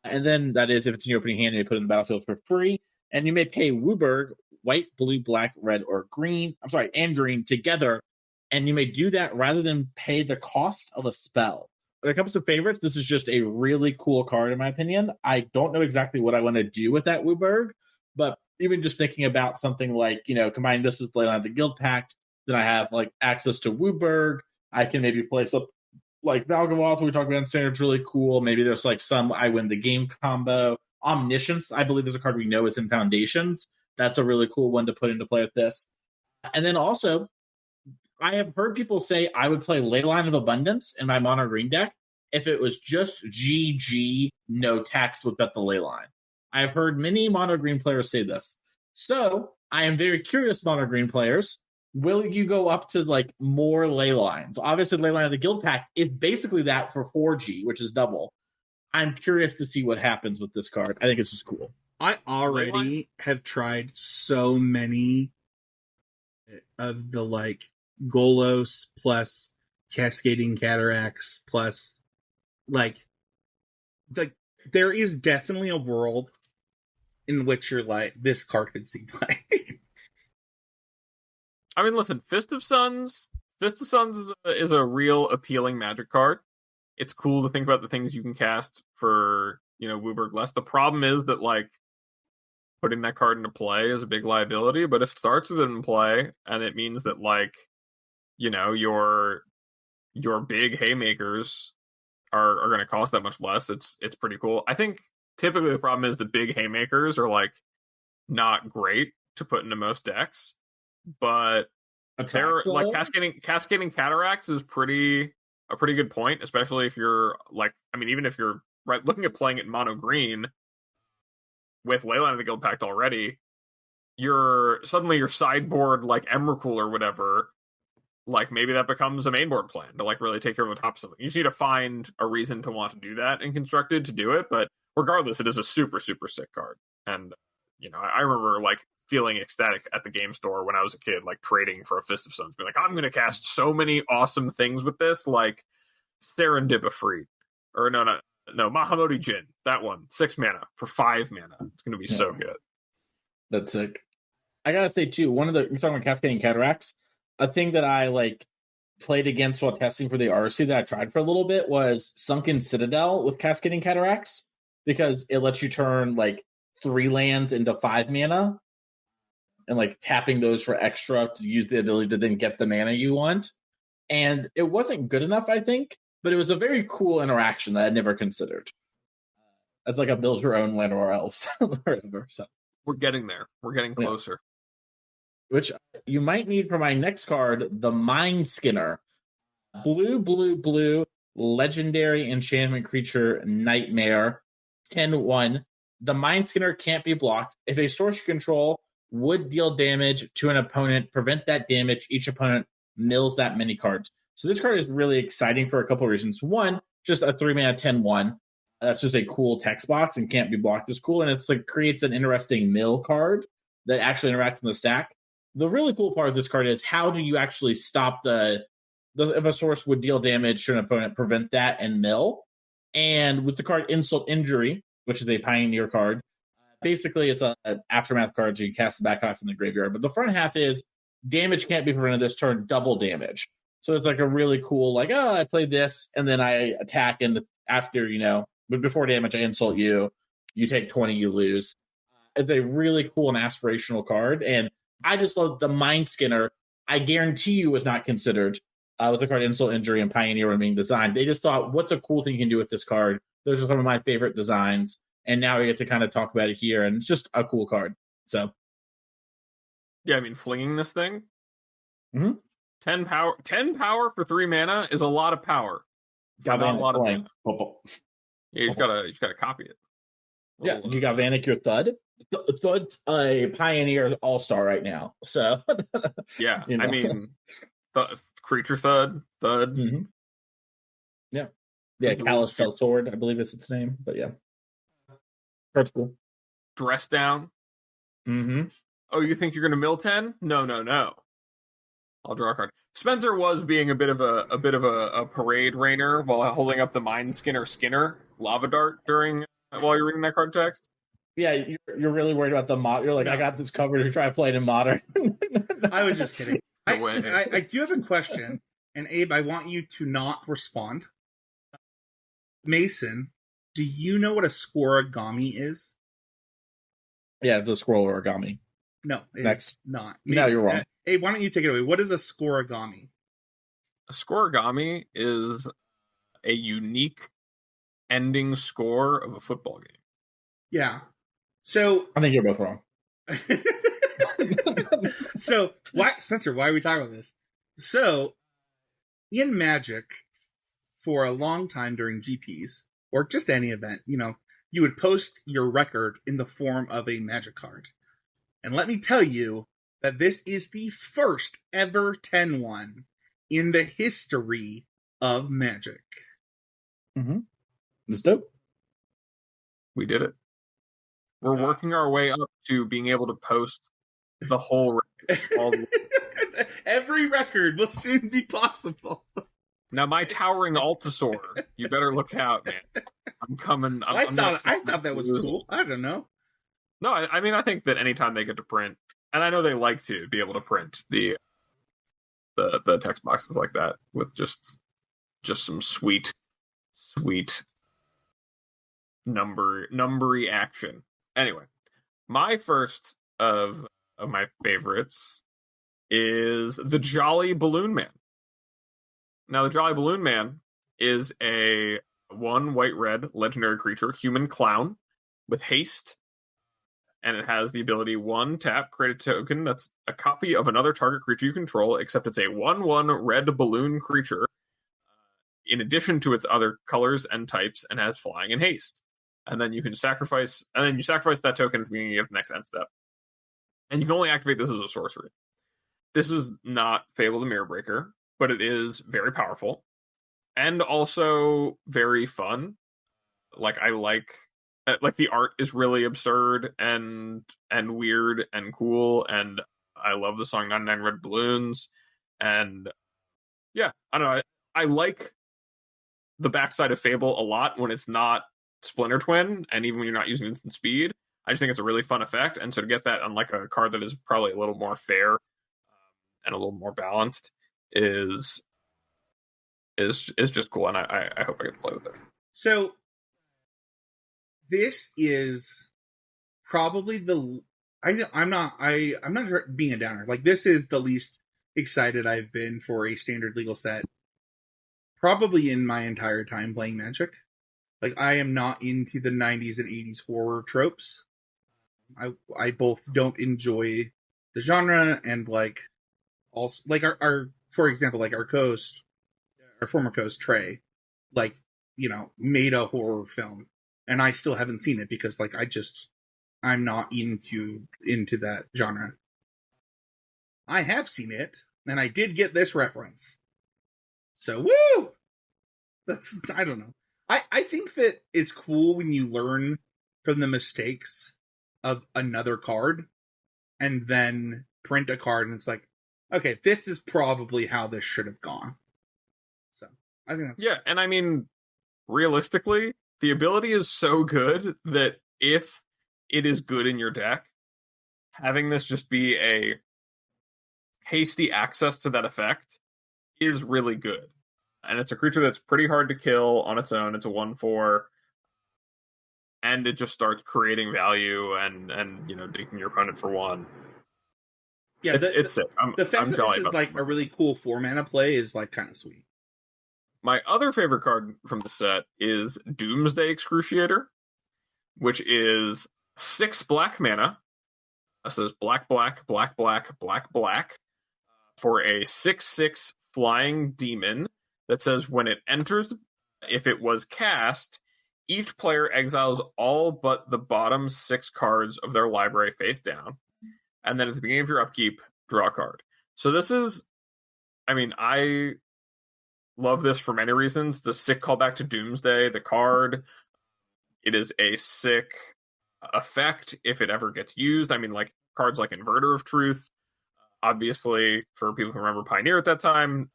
And then that is, if it's in your opening hand, you put it in the battlefield for free. And you may pay Wooburg, white, blue, black, red, or green. I'm sorry, and green together. And you may do that rather than pay the cost of a spell. When it comes to favorites, this is just a really cool card, in my opinion. I don't know exactly what I want to do with that Wooburg, but even just thinking about something like, combine this with Leyline of the Guild Pact, then I have like access to Wooburg. I can maybe play something like Valgavoth, we talked about in Standard's really cool. Maybe there's like some I win the game combo. Omniscience, I believe, is a card we know is in Foundations. That's a really cool one to put into play with this. And then also, I have heard people say I would play Leyline of Abundance in my mono green deck if it was just GG, no tax with Bet the Leyline. I have heard many mono green players say this. So I am very curious, mono green players. Will you go up to like more Leylines? Obviously, Leyline of the Guild Pact is basically that for 4G, which is double. I'm curious to see what happens with this card. I think it's just cool. I already have tried so many of the like Golos plus Cascading Cataracts plus like there is definitely a world in which you're like, this card could see play. I mean, listen, Fist of Suns is a real appealing Magic card. It's cool to think about the things you can cast for, Wooburg less. The problem is that, like, putting that card into play is a big liability, but if it starts with it in play, and it means that, like, your big haymakers are going to cost that much less, it's pretty cool. I think typically the problem is the big haymakers are, like, not great to put into most decks. But they're like cascading cataracts is a pretty good point, especially if you're like, I mean, even if you're looking at playing it in mono green with Leyline of the Guild Pact already, your sideboard like Emrakul or whatever, like maybe that becomes a mainboard plan to like really take care of the top of something. You just need to find a reason to want to do that in Constructed to do it, but regardless, it is a super, super sick card. And I remember like feeling ecstatic at the game store when I was a kid, like trading for a Fist of Suns, being like, I'm going to cast so many awesome things with this, like Serendipity, or no, Mahamoti Jin, that one, 6 mana for 5 mana. It's going to be so good. That's sick. I gotta say too, you're talking about Cascading Cataracts. A thing that I like played against while testing for the RC that I tried for a little bit was Sunken Citadel with Cascading Cataracts, because it lets you turn like 3 lands into 5 mana. And like tapping those for extra to use the ability to then get the mana you want. And it wasn't good enough, I think, but it was a very cool interaction that I'd never considered. As like a build your own land or elves. So. We're getting there. We're getting closer. Yeah. Which you might need for my next card, the Mind Skinner. Blue, legendary enchantment creature, Nightmare, 10/1. The Mind Skinner can't be blocked. If a source you control would deal damage to an opponent, prevent that damage, each opponent mills that many cards. So this card is really exciting for a couple of reasons. One, just a 3-mana 10/1. That's just a cool text box and can't be blocked is cool. And it's like creates an interesting mill card that actually interacts in the stack. The really cool part of this card is how do you actually stop if a source would deal damage to an opponent, prevent that and mill. And with the card Insult Injury, which is a Pioneer card, basically, it's an aftermath card, so you cast the back half from the graveyard. But the front half is damage can't be prevented this turn, double damage. So it's like a really cool, like, I played this, and then I attack, and after, but before damage, I insult you. You take 20, you lose. is a really cool and aspirational card. And I just love the Mind Skinner. I guarantee you was not considered with the card Insult Injury and Pioneer when being designed. They just thought, what's a cool thing you can do with this card? Those are some of my favorite designs. And now we get to kind of talk about it here. And it's just a cool card. So, yeah, I mean, flinging this thing. Mm-hmm. 10 power for 3 mana is a lot of power. Got not a lot of mana. Yeah, you just gotta copy it. Yeah, you got Vanek your Thud. Thud's a Pioneer All-Star right now. So yeah, you know. I mean, creature Thud. Mm-hmm. Yeah, Callous Sword, I believe is its name. But yeah, that's cool. Dress down. Mm-hmm. Oh, you think you're gonna mill 10? No. I'll draw a card. Spencer was being a bit of a parade rainer while holding up the Mind Skinner Lava Dart while you're reading that card text. Yeah, you're really worried about the mod. You're like, no. I got this covered to try to play it in Modern. I was just kidding. I do have a question, and Abe, I want you to not respond. Mason, do you know what a scorigami is? Yeah, it's a scroll origami. No, it's not. No, you're wrong. Hey, why don't you take it away? What is a scorigami? A scorigami is a unique ending score of a football game. Yeah. So I think you're both wrong. So Spencer, why are we talking about this? So in Magic, for a long time during GPs, or just any event, you would post your record in the form of a Magic card. And let me tell you that this is the first ever 10-1 in the history of Magic. Mm-hmm. That's dope. We did it. We're working our way up to being able to post the whole record. Every record will soon be possible. Now, my towering Altasaur, you better look out, man. I'm coming. I thought that was cool. I don't know. No, I mean, I think that anytime they get to print, and I know they like to be able to print the text boxes like that with just some sweet numbery action. Anyway, my first of my favorites is the Jolly Balloon Man. Now, the Jolly Balloon Man is a 1 white-red legendary creature, human clown, with haste. And it has the ability 1 tap, create a token that's a copy of another target creature you control, except it's a 1/1 red balloon creature, in addition to its other colors and types, and has flying and haste. And then you sacrifice that token at the beginning of the next end step. And you can only activate this as a sorcery. This is not Fable the Mirror Breaker, but it is very powerful and also very fun. I like the art is really absurd and weird and cool, and I love the song 99 Red Balloons. And yeah, I don't know. I like the backside of Fable a lot when it's not Splinter Twin, and even when you're not using instant speed. I just think it's a really fun effect, and so to get that on like a card that is probably a little more fair and a little more balanced is just cool, and I hope I get to play with it. So this is probably I'm not being a downer. Like, this is the least excited I've been for a standard legal set probably in my entire time playing Magic. Like, I am not into the 90s and 80s horror tropes. I both don't enjoy the genre, and like also like our for example, like our former co-host Trey, like, made a horror film, and I still haven't seen it because like I'm not into that genre. I have seen it, and I did get this reference. So woo! I don't know. I think that it's cool when you learn from the mistakes of another card and then print a card and it's like, okay, this is probably how this should have gone. So I think that's cool. And I mean, realistically, the ability is so good that if it is good in your deck, having this just be a hasty access to that effect is really good. And it's a creature that's pretty hard to kill on its own. It's a 1/4. and it just starts creating value and dinking your opponent for 1. Yeah, It's sick. the fact I'm that this jolly is about like it. a really cool 4-mana play is like kind of sweet. My other favorite card from the set is Doomsday Excruciator, which is 6 black mana. So it's black, black, black, black, black, black for a 6/6 flying demon that says when it enters, if it was cast, each player exiles all but the bottom 6 cards of their library face down. And then at the beginning of your upkeep, draw a card. So this is, I love this for many reasons. It's a sick callback to Doomsday, the card. It is a sick effect if it ever gets used. Like cards like Inverter of Truth. Obviously, for people who remember Pioneer at that time,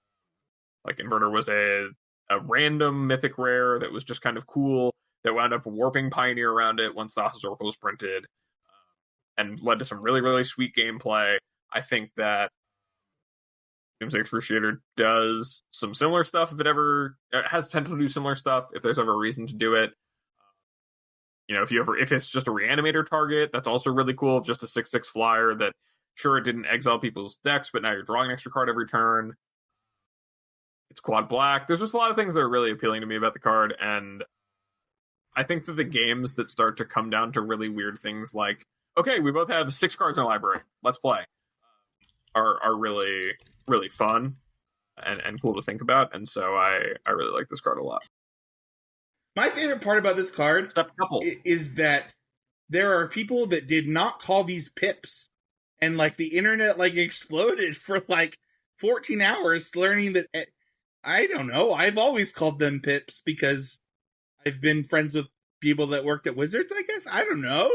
like Inverter was a random mythic rare that was just kind of cool that wound up warping Pioneer around it once Thassa's Oracle was printed, and led to some really, really sweet gameplay. I think that Doomsday Excruciator does some similar stuff if it ever has potential to do similar stuff, if there's ever a reason to do it. If it's just a reanimator target, that's also really cool. Just a 6/6 flyer that, sure, it didn't exile people's decks, but now you're drawing an extra card every turn. It's quad black. There's just a lot of things that are really appealing to me about the card, and I think that the games that start to come down to really weird things like, okay, we both have 6 cards in our library, let's play, are really, really fun and cool to think about, and so I really like this card a lot. My favorite part about this card is that there are people that did not call these pips, and like the internet like exploded for like 14 hours learning that. I don't know. I've always called them pips because I've been friends with people that worked at Wizards, I guess. I don't know.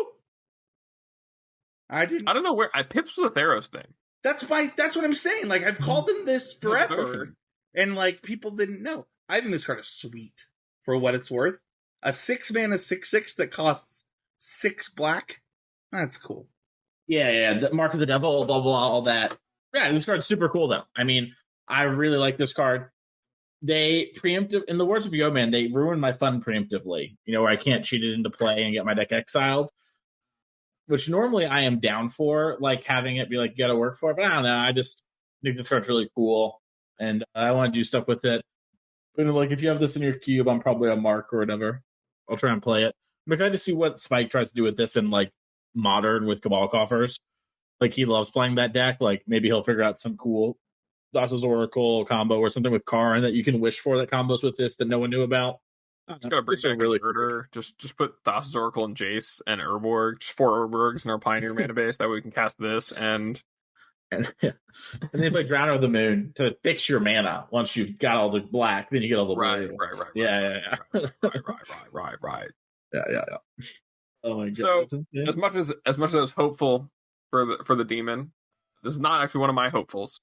I don't know where pips was a Theros thing. That's what I'm saying. Like, I've called them this forever, and like people didn't know. I think this card is sweet for what it's worth. A 6-mana 6/6 that costs 6 black. That's cool. Yeah. The Mark of the Devil, blah blah, all that. Yeah, this card's super cool though. I really like this card. They preemptive, in the words of Yo-Man, they ruined my fun preemptively. Where I can't cheat it into play and get my deck exiled. Which normally I am down for, like having it be like, you gotta work for it. But I don't know. I just think this card's really cool. And I want to do stuff with it. But like, if you have this in your cube, I'm probably a Mark or whatever. I'll try and play it. I'm excited to see what Spike tries to do with this in like Modern with Cabal Coffers. Like, he loves playing that deck. Like, maybe he'll figure out some cool Thassa's Oracle combo or something with Karn that you can wish for that combos with this that no one knew about. Just gotta bring back really Inverter. Just put Thassa's Oracle and Jace and Urborg, just 4 Urborgs in our Pioneer mana base. That way we can cast this and then you play Drown of the Moon to fix your mana. Once you've got all the black, then you get all the blue. Right. Yeah. Right. Yeah. Oh my god. So as much as I was hopeful for the demon, this is not actually one of my hopefuls,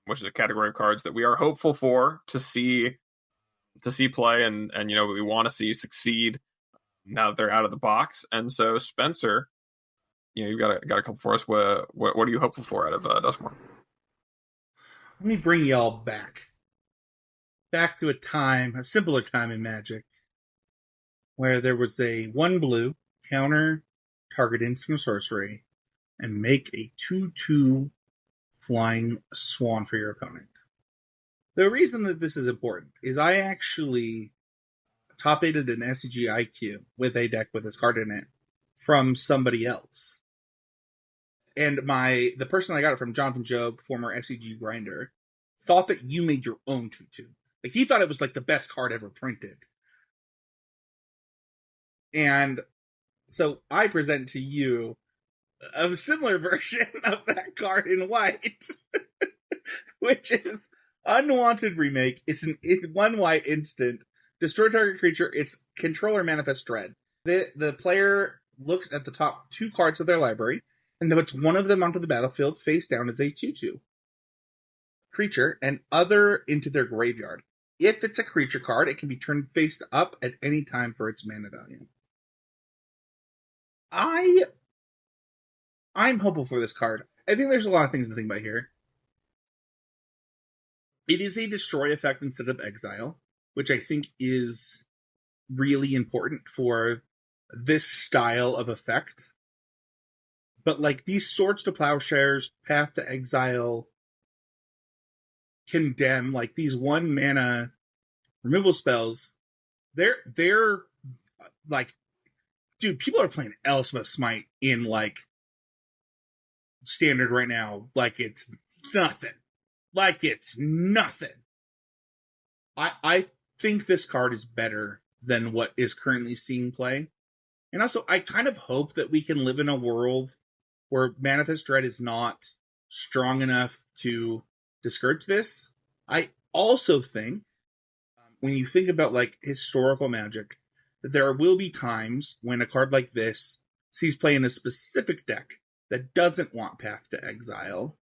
which is a category of cards that we are hopeful for to see play and we want to see succeed now that they're out of the box. And so Spencer, you've got a couple for us. What are you hopeful for out of Duskmourn? Let me bring y'all back to a simpler time in Magic, where there was a 1 blue counter target instant sorcery and make a 2/2 flying swan for your opponent. The reason that this is important is I actually top-aided an SCG IQ with a deck with this card in it from somebody else. And the person I got it from, Jonathan Job, former SCG grinder, thought that you made your own 2/2. Like, he thought it was like the best card ever printed. And so I present to you a similar version of that card in white, which is Unwanted Remake. It's 1 white instant. Destroy target creature. Its controller manifests dread. The player looks at the top 2 cards of their library and puts one of them onto the battlefield face down as a 2/2 creature and other into their graveyard. If it's a creature card, it can be turned face up at any time for its mana value. I'm hopeful for this card. I think there's a lot of things to think about here. It is a destroy effect instead of exile, which I think is really important for this style of effect. But like these Swords to Plowshares, Path to Exile, Condemn, like these 1 mana removal spells, they're like, dude, people are playing Elspeth Smite in like Standard right now like it's nothing. Like it's nothing. I think this card is better than what is currently seeing play. And also, I kind of hope that we can live in a world where Manifest Dread is not strong enough to discourage this. I also think, when you think about like historical Magic, that there will be times when a card like this sees play in a specific deck that doesn't want Path to Exile,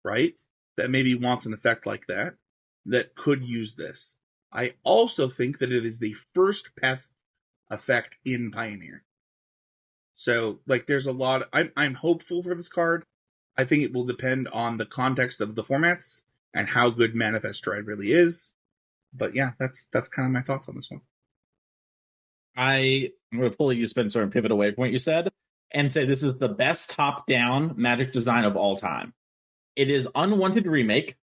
right? That maybe wants an effect like that could use this. I also think that it is the first Path effect in Pioneer. So, like, there's a lot. I'm hopeful for this card. I think it will depend on the context of the formats and how good Manifest Dread really is. But yeah, that's kind of my thoughts on this one. I'm going to pull you, Spencer, and pivot away from what you said and say this is the best top-down Magic design of all time. It is Unwanted Remake,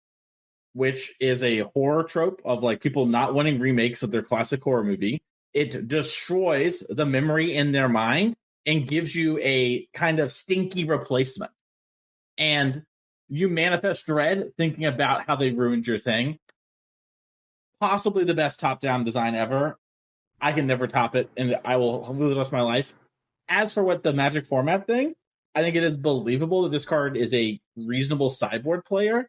which is a horror trope of like people not wanting remakes of their classic horror movie. It destroys the memory in their mind and gives you a kind of stinky replacement. And you Manifest Dread thinking about how they ruined your thing. Possibly the best top-down design ever. I can never top it, and I will live the rest of my life. As for what the Magic format thing, I think it is believable that this card is a reasonable sideboard player.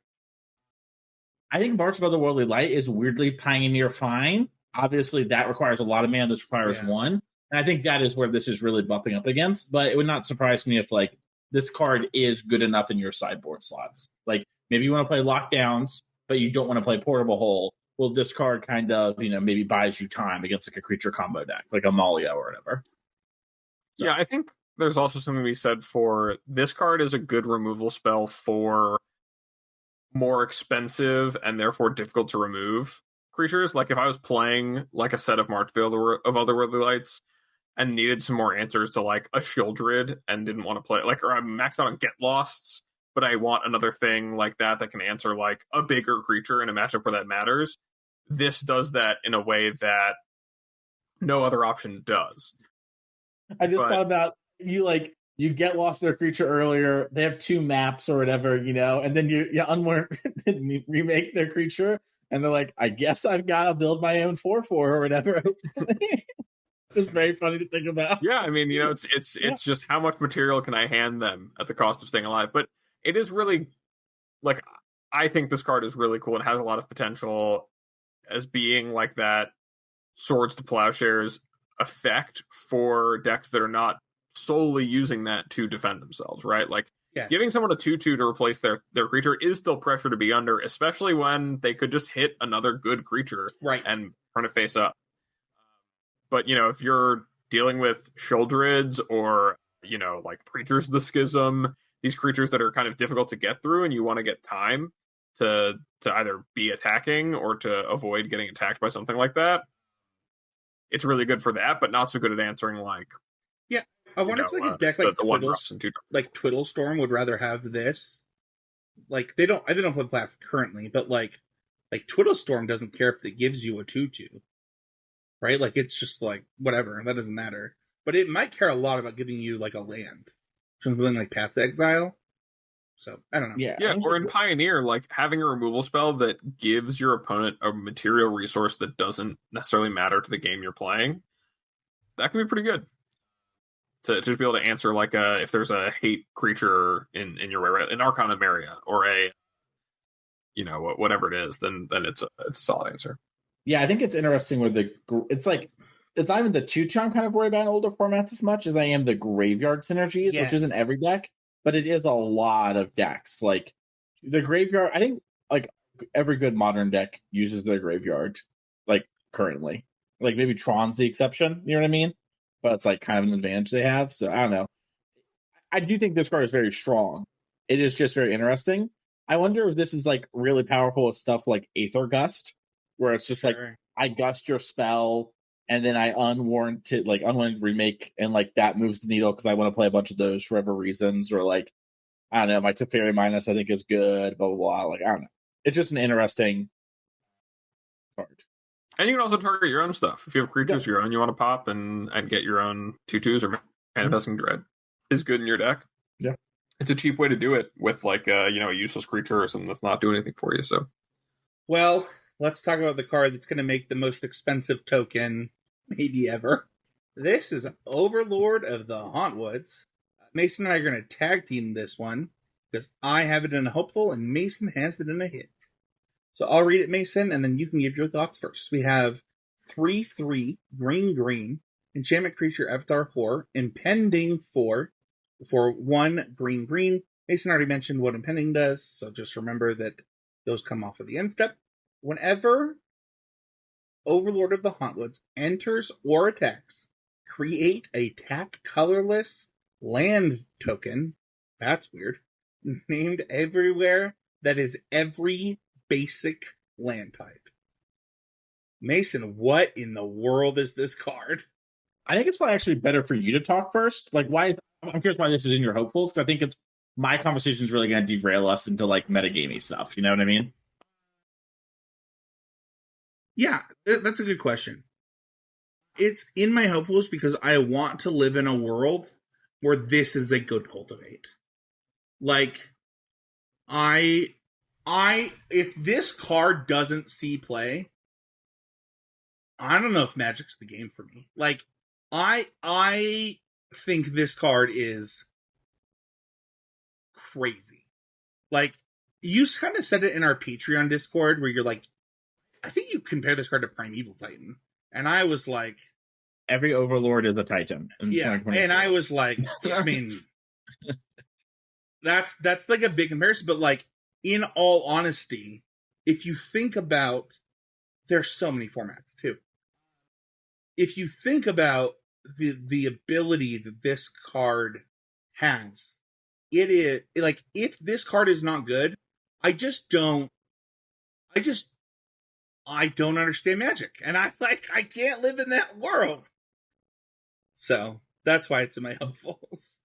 I think March of Otherworldly Light is weirdly Pioneer fine. Obviously, that requires a lot of mana. This requires 1. And I think that is where this is really bumping up against. But it would not surprise me if like this card is good enough in your sideboard slots. Like maybe you want to play Lockdowns, but you don't want to play Portable Hole. Well, this card kind of, maybe buys you time against like a creature combo deck, like Amalia or whatever. So. Yeah, I think there's also something to be said for this card is a good removal spell for more expensive and therefore difficult to remove creatures. Like if I was playing like a set of March of Otherworldly Lights and needed some more answers to like a Shieldred and didn't want to play like, or I'm maxed out on Get Losts, but I want another thing like that can answer like a bigger creature in a matchup where that matters. This does that in a way that no other option does. I just thought about you get lost their creature earlier. They have 2 maps or whatever, and then you remake their creature, and they're like, I guess I've got to build my own 4/4 or whatever. It's just very funny to think about. Yeah, I mean, it's just how much material can I hand them at the cost of staying alive? But it is really like I think this card is really cool and has a lot of potential as being like that Swords to Plowshares effect for decks that are not solely using that to defend themselves, right? Like giving someone a 2/2 to replace their creature is still pressure to be under, especially when they could just hit another good creature and turn it face up. But if you're dealing with Shieldreds or like Preachers of the Schism, these creatures that are kind of difficult to get through, and you want to get time to either be attacking or to avoid getting attacked by something like that, it's really good for that, but not so good at answering like. Yeah, I wonder if like a deck like Twiddle Storm would rather have this. Like they don't play Plath currently, but like Twiddle Storm doesn't care if it gives you a 2/2, right? Like it's just like whatever, that doesn't matter. But it might care a lot about giving you like a land from something like Path to Exile. So I don't know. Yeah, or in Pioneer, like having a removal spell that gives your opponent a material resource that doesn't necessarily matter to the game you're playing, that can be pretty good. To just be able to answer like if there's a hate creature in your way, right? An Archon of Maria or a whatever it is, then it's a solid answer. Yeah, I think it's interesting with it's not even the 2/2 I'm kind of worried about in older formats as much as I am the graveyard synergies, which isn't every deck. But it is a lot of decks. Like the graveyard, I think like every good modern deck uses their graveyard, like currently. Like maybe Tron's the exception, you know what I mean? But it's like kind of an advantage they have. So I don't know. I do think this card is very strong. It is just very interesting. I wonder if this is like really powerful with stuff like Aether Gust, where it's just like I gust your spell and then I unwarranted remake, and like that moves the needle because I want to play a bunch of those for whatever reasons, or like I don't know, my Teferi Minus I think is good, blah blah blah. Like I don't know, it's just an interesting card. And you can also target your own stuff. If you have creatures your own you want to pop and get your own 2/2s or Manifesting Dread is good in your deck. Yeah. It's a cheap way to do it with like a useless creature or something that's not doing anything for you. So Well, let's talk about the card that's going to make the most expensive token maybe ever. This is Overlord of the Hauntwoods. Mason and I are going to tag team this one because I have it in a hopeful and Mason has it in a hit. So I'll read it, Mason, and then you can give your thoughts first. We have 3/3 green enchantment creature Avatar Horror impending for 1 green. Mason already mentioned what impending does, so just remember that those come off of the end step. Whenever Overlord of the Hauntwoods enters or attacks, create a tap colorless land token. That's weird. Named everywhere that is every basic land type. Mason, what in the world is this card? I think it's probably actually better for you to talk first. Like, why? I'm curious why this is in your hopefuls, because I think it's my conversation is really going to derail us into like metagamey stuff. You know what I mean? Yeah, that's a good question. It's in my hopefuls because I want to live in a world where this is a good cultivate. Like, if this card doesn't see play, I don't know if Magic's the game for me. Like, I think this card is crazy. Like, you kind of said it in our Patreon Discord where you're like, I think you compare this card to Primeval Titan. And I was like... Every Overlord is a Titan. Yeah, and I was like, I mean... that's like a big comparison, but like, in all honesty, if you think about... There's so many formats, too. If you think about the ability that this card has, it is... Like, if this card is not good, I don't understand Magic, and I can't live in that world. So that's why it's in my hopefuls.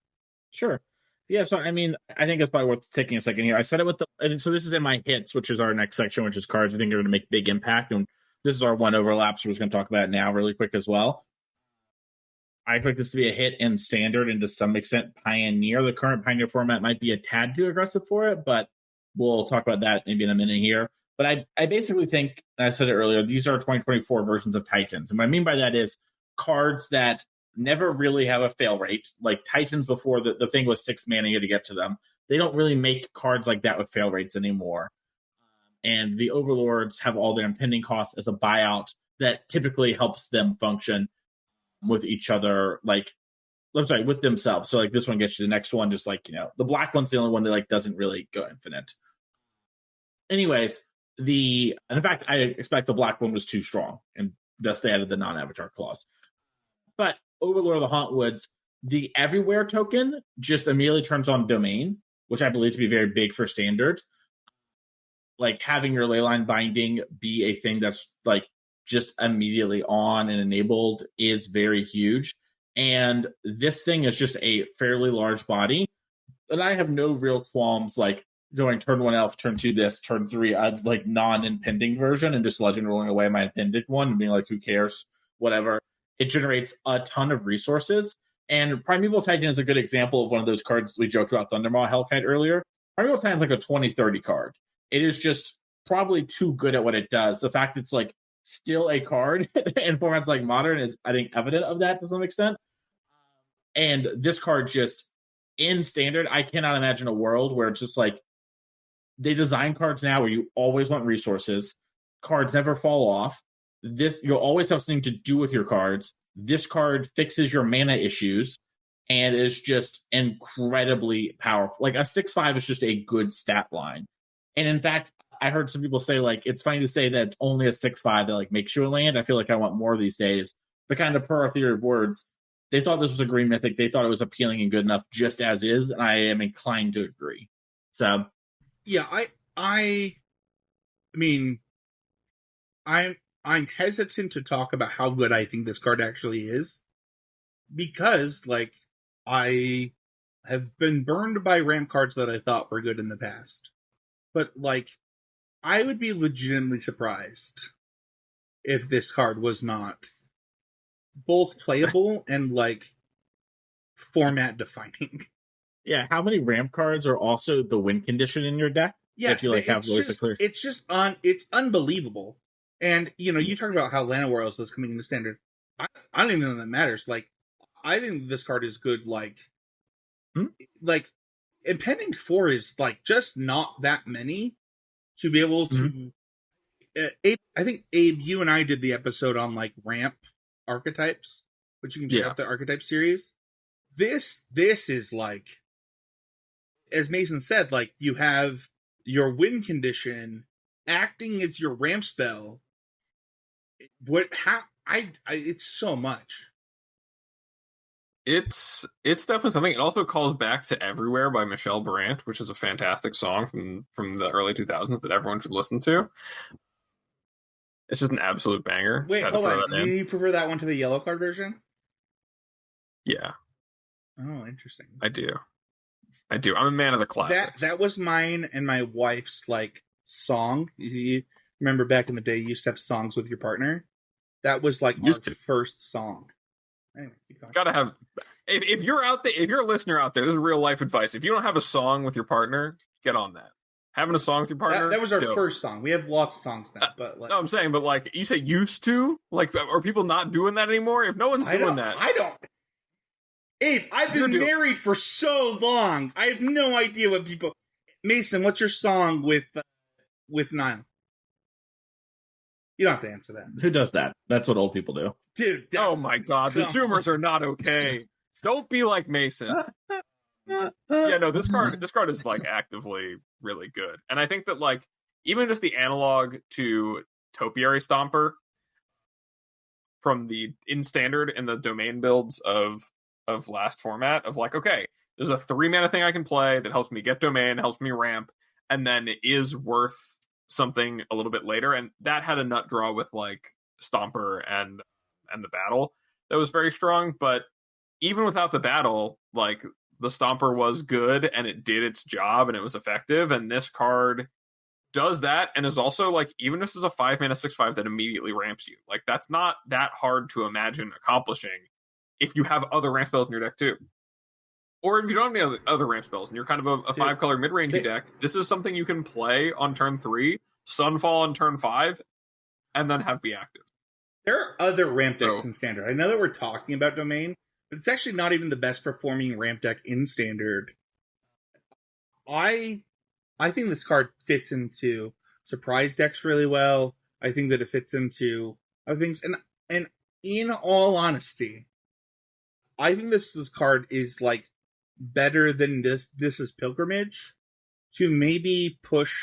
Sure. Yeah, so I mean, I think it's probably worth taking a second here. I said it with so this is in my hits, which is our next section, which is cards I think are going to make big impact, and this is our one overlap, so we're just going to talk about it now really quick as well. I expect this to be a hit in Standard and to some extent Pioneer. The current Pioneer format might be a tad too aggressive for it, but we'll talk about that maybe in a minute here. But I basically think, and I said it earlier, these are 2024 versions of Titans. And what I mean by that is cards that never really have a fail rate. Like Titans before, the thing was 6 mana here to get to them. They don't really make cards like that with fail rates anymore. And the Overlords have all their impending costs as a buyout that typically helps them function with each other, like, I'm sorry, with themselves. So like this one gets you the next one, just like, the black one's the only one that like doesn't really go infinite. Anyways, and in fact, I expect the black one was too strong, and thus they added the non-avatar clause. But Overlord of the Hauntwoods, the Everywhere token just immediately turns on Domain, which I believe to be very big for Standard. Like having your Leyline Binding be a thing that's like just immediately on and enabled is very huge. And this thing is just a fairly large body. And I have no real qualms like going turn 1 elf, turn 2 this, turn 3 like non-impending version, and just legend rolling away my impended one and being like, who cares, whatever. It generates a ton of resources, and Primeval Titan is a good example of one of those cards we joked about Thundermaw Hellkite earlier. Primeval Titan is like a 20-30 card. It is just probably too good at what it does. The fact it's like still a card in formats like Modern is, I think, evident of that to some extent. And this card just, in Standard, I cannot imagine a world where it's just like, they design cards now where you always want resources. Cards never fall off. You'll always have something to do with your cards. This card fixes your mana issues and is just incredibly powerful. Like a 6/5 is just a good stat line. And in fact, I heard some people say, like, it's funny to say that it's only a 6/5 that like makes you a land. I feel like I want more these days. But kind of per our theory of words, they thought this was a green mythic. They thought it was appealing and good enough just as is, and I am inclined to agree. So, yeah, I mean, I'm I'm hesitant to talk about how good I think this card actually is, because, like, I have been burned by ramp cards that I thought were good in the past. But, like, I would be legitimately surprised if this card was not both playable and, like, format defining. Yeah, how many ramp cards are also the win condition in your deck? Yeah, if you like have voice just, clear. it's unbelievable. And, you know, you talk about how Lana Warriors is coming into standard. I don't even know that matters. Like, I think this card is good, like, Impending 4 is, like, just not that many to be able to... Abe, I think, Abe, you and I did the episode on, like, ramp archetypes, which you can check out the archetype series. This is, like, as Mason said, like, you have your win condition acting as your ramp spell. It's so much. It's definitely something. It also calls back to "Everywhere" by Michelle Brandt, which is a fantastic song from the early 2000s that everyone should listen to. It's just an absolute banger. Wait, hold on. You prefer that one to the yellow card version? Yeah. Oh, interesting. I do. I'm a man of the classics. That was mine and my wife's, like, song. You remember back in the day, you used to have songs with your partner? That was, like, our first song. Anyway, keep going. Gotta have... If you're out there, if you're a listener out there, this is real life advice. If you don't have a song with your partner, get on that. Having a song with your partner... That was our first song. We have lots of songs now, but... like, no, I'm saying, but, like, you say used to? Like, are people not doing that anymore? If no one's doing that... I don't... Abe, I've been married for so long. I have no idea what people... Mason, what's your song with Niall? You don't have to answer that. Who does that? That's what old people do. Dude, oh my god, the Zoomers are not okay. Don't be like Mason. Yeah, no, this card is, like, actively really good. And I think that, like, even just the analog to Topiary Stomper from the in standard and the domain builds of last format, of, like, okay, there's a 3-mana thing I can play that helps me get domain, helps me ramp, and then it is worth something a little bit later. And that had a nut draw with, like, Stomper and the battle that was very strong. But even without the battle, like, the Stomper was good and it did its job and it was effective. And this card does that and is also, like, even if this is a 5-mana 6/5 that immediately ramps you, like, that's not that hard to imagine accomplishing if you have other ramp spells in your deck too. Or if you don't have any other ramp spells and you're kind of a 5-color mid-rangey deck, this is something you can play on turn 3, Sunfall on turn 5, and then have be active. There are other ramp decks in Standard. I know that we're talking about Domain, but it's actually not even the best performing ramp deck in Standard. I think this card fits into surprise decks really well. I think that it fits into other things. And in all honesty, I think this card is, like, better than this is Pilgrimage to maybe push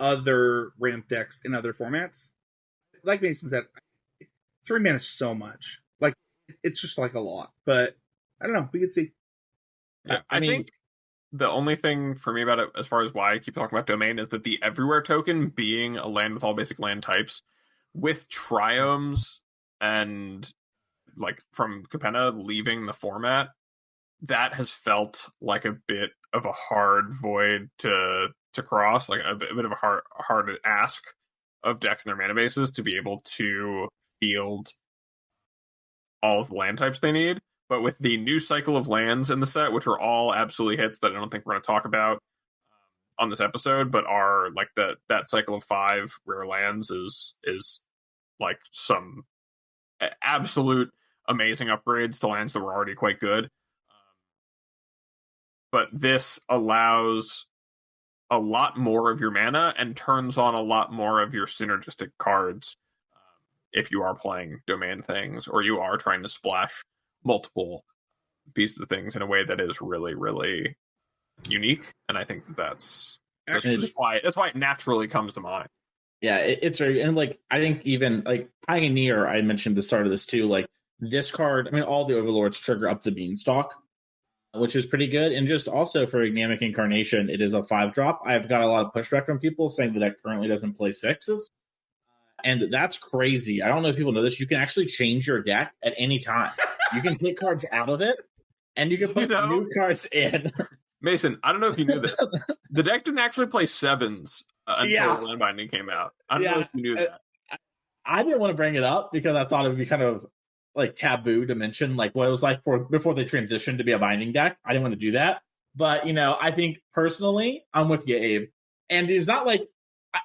other ramp decks in other formats. Like Mason said, 3 mana is so much. Like, it's just, like, a lot. But I don't know. We could see. Yeah, I think the only thing for me about it, as far as why I keep talking about Domain, is that the Everywhere token being a land with all basic land types, with triomes and, like, from Capenna leaving the format, that has felt like a bit of a hard void to cross, like a bit of a hard ask of decks and their mana bases to be able to field all of the land types they need. But with the new cycle of lands in the set, which are all absolutely hits that I don't think we're going to talk about on this episode, but are, like, that cycle of 5 rare lands is like some absolute amazing upgrades to lands that were already quite good. But this allows a lot more of your mana and turns on a lot more of your synergistic cards if you are playing domain things or you are trying to splash multiple pieces of things in a way that is really, really unique. And I think that's why it naturally comes to mind. Yeah, it's very, and, like, I think even, like, Pioneer, I mentioned at the start of this too, like, this card, I mean, all the Overlords trigger up to Beanstalk, which is pretty good. And just also for Agnamic Incarnation, it is a 5-drop. I've got a lot of pushback from people saying that it currently doesn't play 6s. And that's crazy. I don't know if people know this. You can actually change your deck at any time. You can take cards out of it, and you can put new cards in. Mason, I don't know if you knew this. The deck didn't actually play sevens until Land Binding came out. I don't know if you knew that. I didn't want to bring it up because I thought it would be kind of like taboo to mention like what it was like before they transitioned to be a binding deck. I didn't want to do that. But, I think personally, I'm with you, Abe. And it's not like,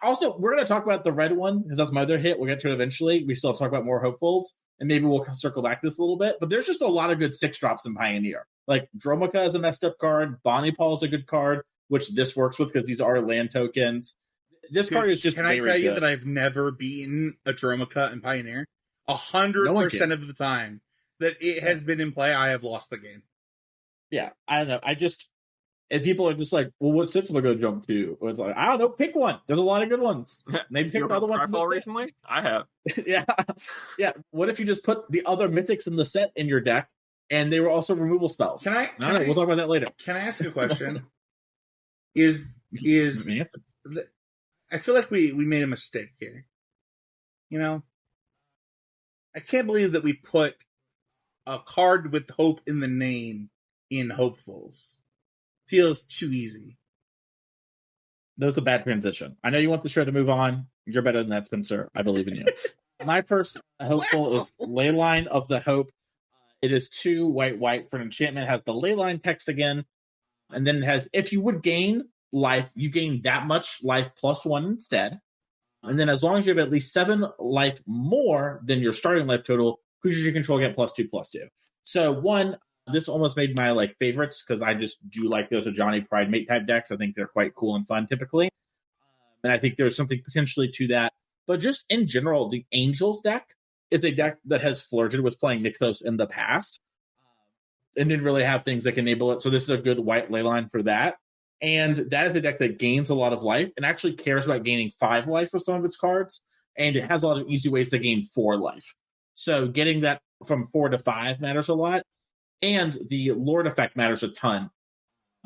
also, we're going to talk about the red one because that's my other hit. We'll get to it eventually. We still talk about more hopefuls, and maybe we'll circle back to this a little bit. But there's just a lot of good 6-drops in Pioneer. Like, Dromica is a messed up card. Bonnie Paul is a good card, which this works with because these are land tokens. This card is just Can I tell you that I've never beaten a Dromica in Pioneer? 100% of the time that it has been in play, I have lost the game. Yeah, I don't know. And people are just like, well, what 6 am I going to jump to? It's like, I don't know, pick one. There's a lot of good ones. Maybe pick the other ones. Recently? I have. Yeah. What if you just put the other mythics in the set in your deck, and they were also removal spells? We'll talk about that later. Can I ask you a question? I feel like we made a mistake here. I can't believe that we put a card with hope in the name in hopefuls. Feels too easy. That was a bad transition. I know you want the show to move on. You're better than that, Spencer. I believe in you. My first hopeful is Leyline of the Hope. It is 2 white for an enchantment. It has the Leyline text again. And then it has, if you would gain life, you gain that much life +1 instead. And then as long as you have at least 7 life more than your starting life total, creatures you control get +2/+2. So this almost made my favorites because I just do like those Johnny Pride Mate type decks. I think they're quite cool and fun typically. And I think there's something potentially to that. But just in general, the Angels deck is a deck that has flirted with playing Nykthos in the past and didn't really have things that can enable it. So this is a good white leyline for that. And that is a deck that gains a lot of life and actually cares about gaining 5 life for some of its cards. And it has a lot of easy ways to gain 4 life. So getting that from 4 to 5 matters a lot. And the Lord effect matters a ton.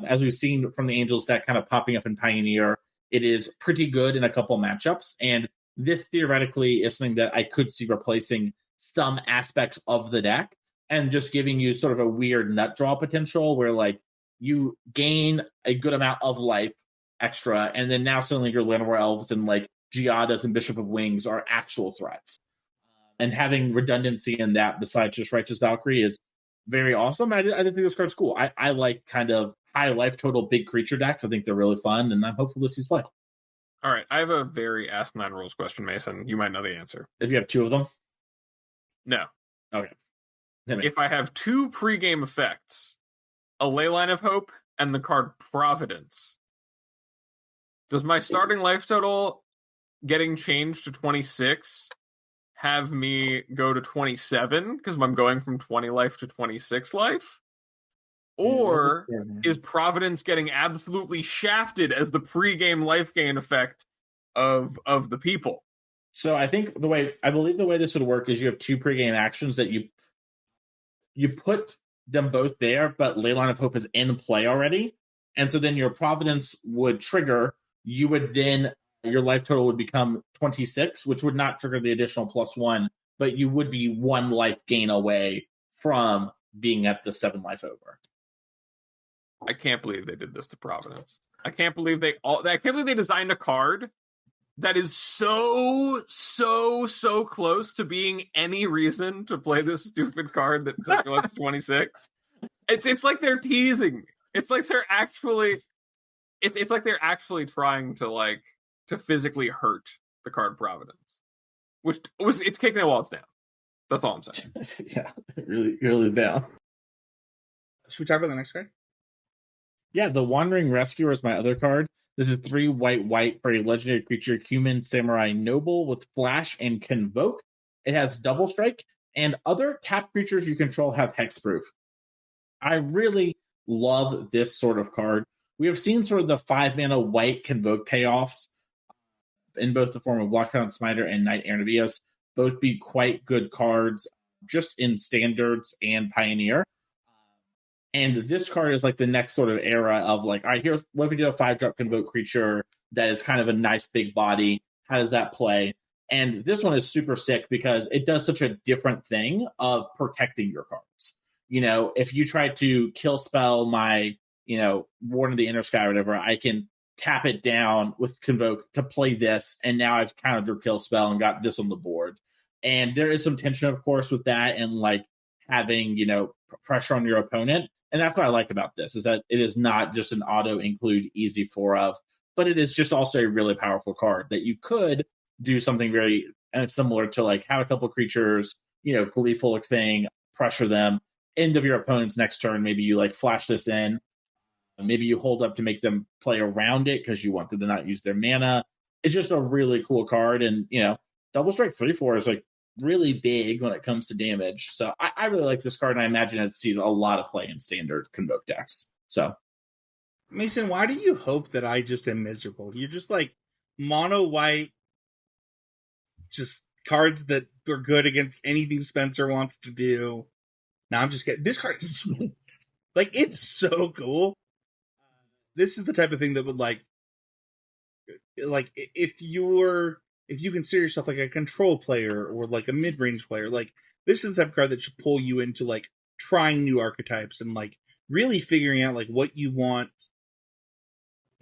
As we've seen from the Angels deck kind of popping up in Pioneer, it is pretty good in a couple matchups. And this theoretically is something that I could see replacing some aspects of the deck and just giving you sort of a weird nut draw potential where you gain a good amount of life extra. And then now suddenly your Llanowar Elves and Giadas and Bishop of Wings are actual threats. And having redundancy in that besides just Righteous Valkyrie is very awesome. I think this card's cool. I like kind of high life total big creature decks. I think they're really fun, and I'm hopeful this sees play. All right, I have a very asinine rules question, Mason. You might know the answer. If you have 2 of them? No. Okay. If I have 2 pregame effects, a Leyline of Hope and the card Providence, does my starting life total getting changed to 26 have me go to 27 because I'm going from 20 life to 26 life? Or is Providence getting absolutely shafted as the pregame life gain effect of the people? So I believe the way this would work is you have 2 pregame actions that you put them both there, but Leyline of Hope is in play already. And so then your Providence would trigger. You would then, your life total would become 26, which would not trigger the additional +1, but you would be 1 life gain away from being at the 7 life over. I can't believe they did this to Providence. I can't believe they designed a card that is so close to being any reason to play this stupid card that took 26. It's like they're teasing me. It's like they're actually trying to physically hurt the card Providence, it's kicking it while it's down. That's all I'm saying. Yeah, it really is down. Should we talk about the next card? Yeah, the Wandering Rescuer is my other card. This is 3 white for a legendary creature, Human Samurai Noble with Flash and Convoke. It has double strike, and other tap creatures you control have hexproof. I really love this sort of card. We have seen sort of the 5-mana white Convoke payoffs in both the form of Lockdown Smiter and Knight Ernavios, both be quite good cards just in Standards and Pioneer. And this card is the next sort of era of all right, here's what if we do a 5-drop Convoke creature that is kind of a nice big body? How does that play? And this one is super sick because it does such a different thing of protecting your cards. If you try to kill spell my, Warden of the Inner Sky or whatever, I can tap it down with Convoke to play this, and now I've countered your kill spell and got this on the board. And there is some tension, of course, with that and like having, pressure on your opponent. And that's what I like about this, is that it is not just an auto include easy 4 of, but it is just also a really powerful card that you could do something very similar to like have a couple creatures, gleeful thing, pressure them, end of your opponent's next turn. Maybe you like flash this in. Maybe you hold up to make them play around it because you want them to not use their mana. It's just a really cool card. And, Double Strike 3/4 is like really big when it comes to damage. So I really like this card, and I imagine it sees a lot of play in standard Convoke decks. So, Mason, why do you hope that I just am miserable? You're just like mono white, just cards that are good against anything Spencer wants to do. Now I'm just kidding. This card is sweet. Like, it's so cool. This is the type of thing that would like if you consider yourself like a control player or like a mid-range player, like this is the type of card that should pull you into like trying new archetypes and like really figuring out like what you want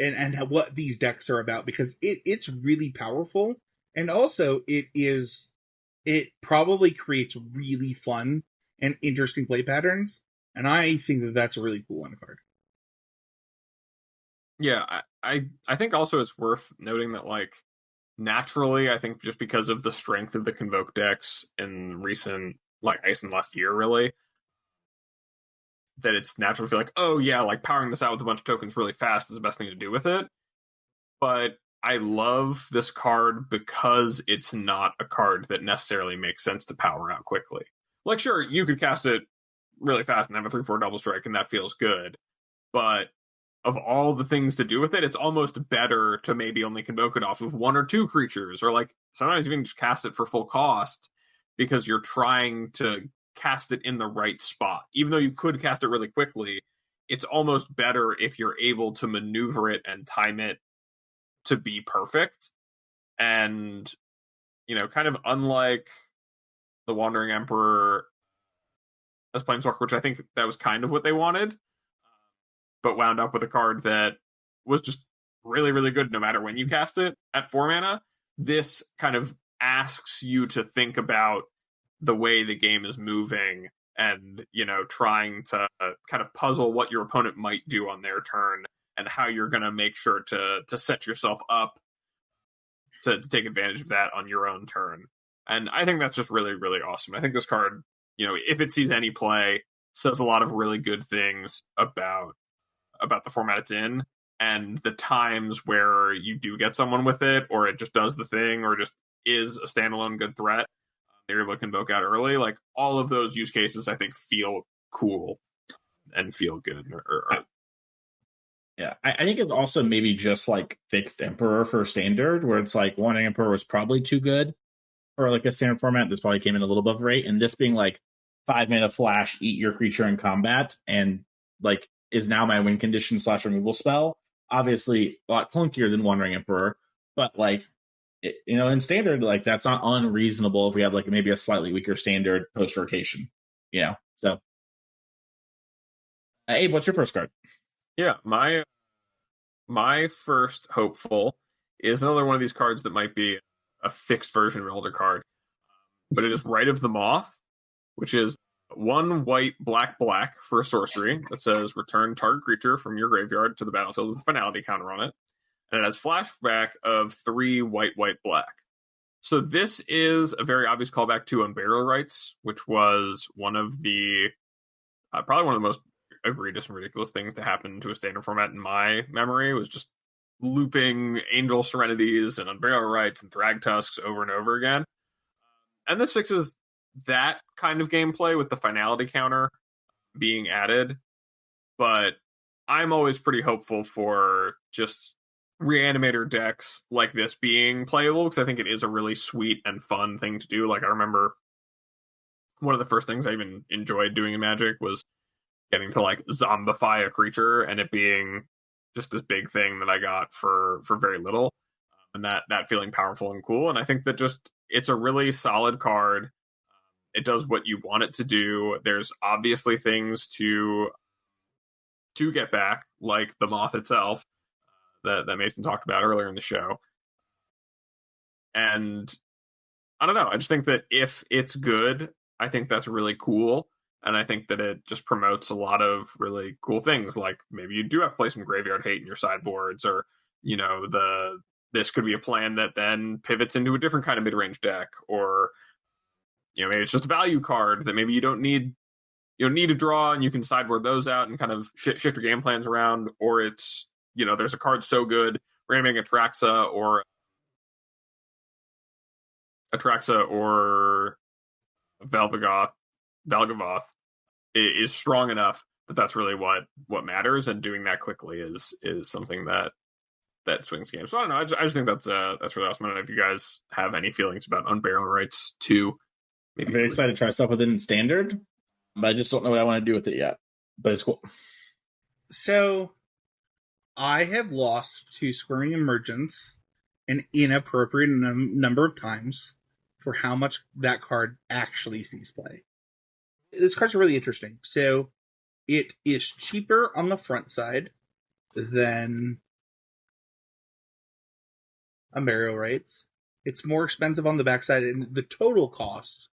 and what these decks are about, because it's really powerful, and also it probably creates really fun and interesting play patterns, and I think that that's a really cool one card. Yeah, I think also it's worth noting that, like, naturally, I think just because of the strength of the Convoke decks in recent, like, I guess in the last year, really, that it's natural to feel like, oh yeah, like powering this out with a bunch of tokens really fast is the best thing to do with it. But I love this card because it's not a card that necessarily makes sense to power out quickly. Like, sure, you could cast it really fast and have a 3/4 double strike, and that feels good. But of all the things to do with it, it's almost better to maybe only Convoke it off of 1 or 2 creatures, or like sometimes even just cast it for full cost, because you're trying to cast it in the right spot. Even though you could cast it really quickly, it's almost better if you're able to maneuver it and time it to be perfect. And, kind of unlike the Wandering Emperor as Planeswalker, which I think that was kind of what they wanted, but wound up with a card that was just really, really good no matter when you cast it at 4 mana. This kind of asks you to think about the way the game is moving and, trying to kind of puzzle what your opponent might do on their turn and how you're going to make sure to set yourself up to take advantage of that on your own turn. And I think that's just really, really awesome. I think this card, if it sees any play, says a lot of really good things about the format it's in, and the times where you do get someone with it, or it just does the thing, or just is a standalone good threat they're able to Convoke out early. Like, all of those use cases, I think, feel cool and feel good. Yeah, I think it's also maybe just like fixed Emperor for standard, where it's like Wandering Emperor was probably too good for like a standard format. This probably came in a little above rate, and this being like 5 mana flash, eat your creature in combat, and like is now my win condition / removal spell. Obviously, a lot clunkier than Wandering Emperor, but like in standard, like that's not unreasonable if we have like maybe a slightly weaker standard post rotation. So Abe, what's your first card? Yeah, my first hopeful is another one of these cards that might be a fixed version of an older card, but it is Rite of the Moth, which is 1 white, black, black for a sorcery that says return target creature from your graveyard to the battlefield with a finality counter on it. And it has flashback of 3 white, white, black. So this is a very obvious callback to Unburial Rites, which was one of the probably one of the most egregious and ridiculous things to happen to a standard format in my memory. It was just looping Angel Serenities and Unburial Rites and Thragtusks over and over again. And this fixes that kind of gameplay with the finality counter being added. But I'm always pretty hopeful for just Reanimator decks like this being playable, because I think it is a really sweet and fun thing to do. Like, I remember one of the first things I even enjoyed doing in Magic was getting to like zombify a creature and it being just this big thing that I got for very little, and that feeling powerful and cool. And I think that just it's a really solid card. It does what you want it to do. There's obviously things to get back, like the moth itself, that Mason talked about earlier in the show. And I don't know. I just think that if it's good, I think that's really cool. And I think that it just promotes a lot of really cool things. Like maybe you do have to play some graveyard hate in your sideboards, or, this could be a plan that then pivots into a different kind of mid-range deck, or, maybe it's just a value card that maybe you don't need to draw, and you can sideboard those out and kind of shift your game plans around. Or it's, there's a card so good, Random Atraxa or Valgavoth is strong enough that that's really what matters, and doing that quickly is something that swings games. So I don't know. I just think that's really awesome. I don't know if you guys have any feelings about Unburial Rights 2. I'm very excited to try stuff within Standard, but I just don't know what I want to do with it yet. But it's cool. So I have lost to Squirming Emergence an inappropriate number of times for how much that card actually sees play. This card's really interesting. So it is cheaper on the front side than Unburial Rights. It's more expensive on the back side, and the total cost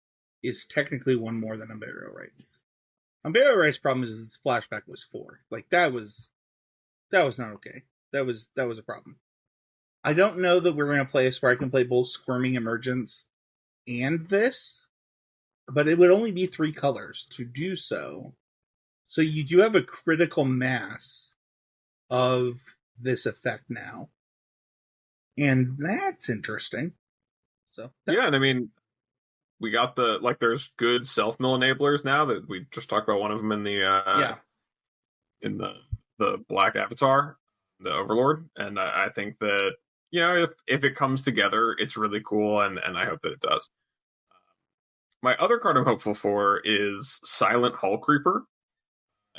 is technically one more than Unburial Rights. Unburial Rights' problem is its flashback was 4. Like that was not okay. That was a problem. I don't know that we're in a place where I can play both Squirming Emergence and this, but it would only be 3 colors to do so. So you do have a critical mass of this effect now. And that's interesting. Yeah, and I mean, we got there's good self-mill enablers now that we just talked about one of them in the in the Black Avatar, the Overlord, and I think that if it comes together, it's really cool, and I hope that it does. My other card I'm hopeful for is Silent Hull Creeper.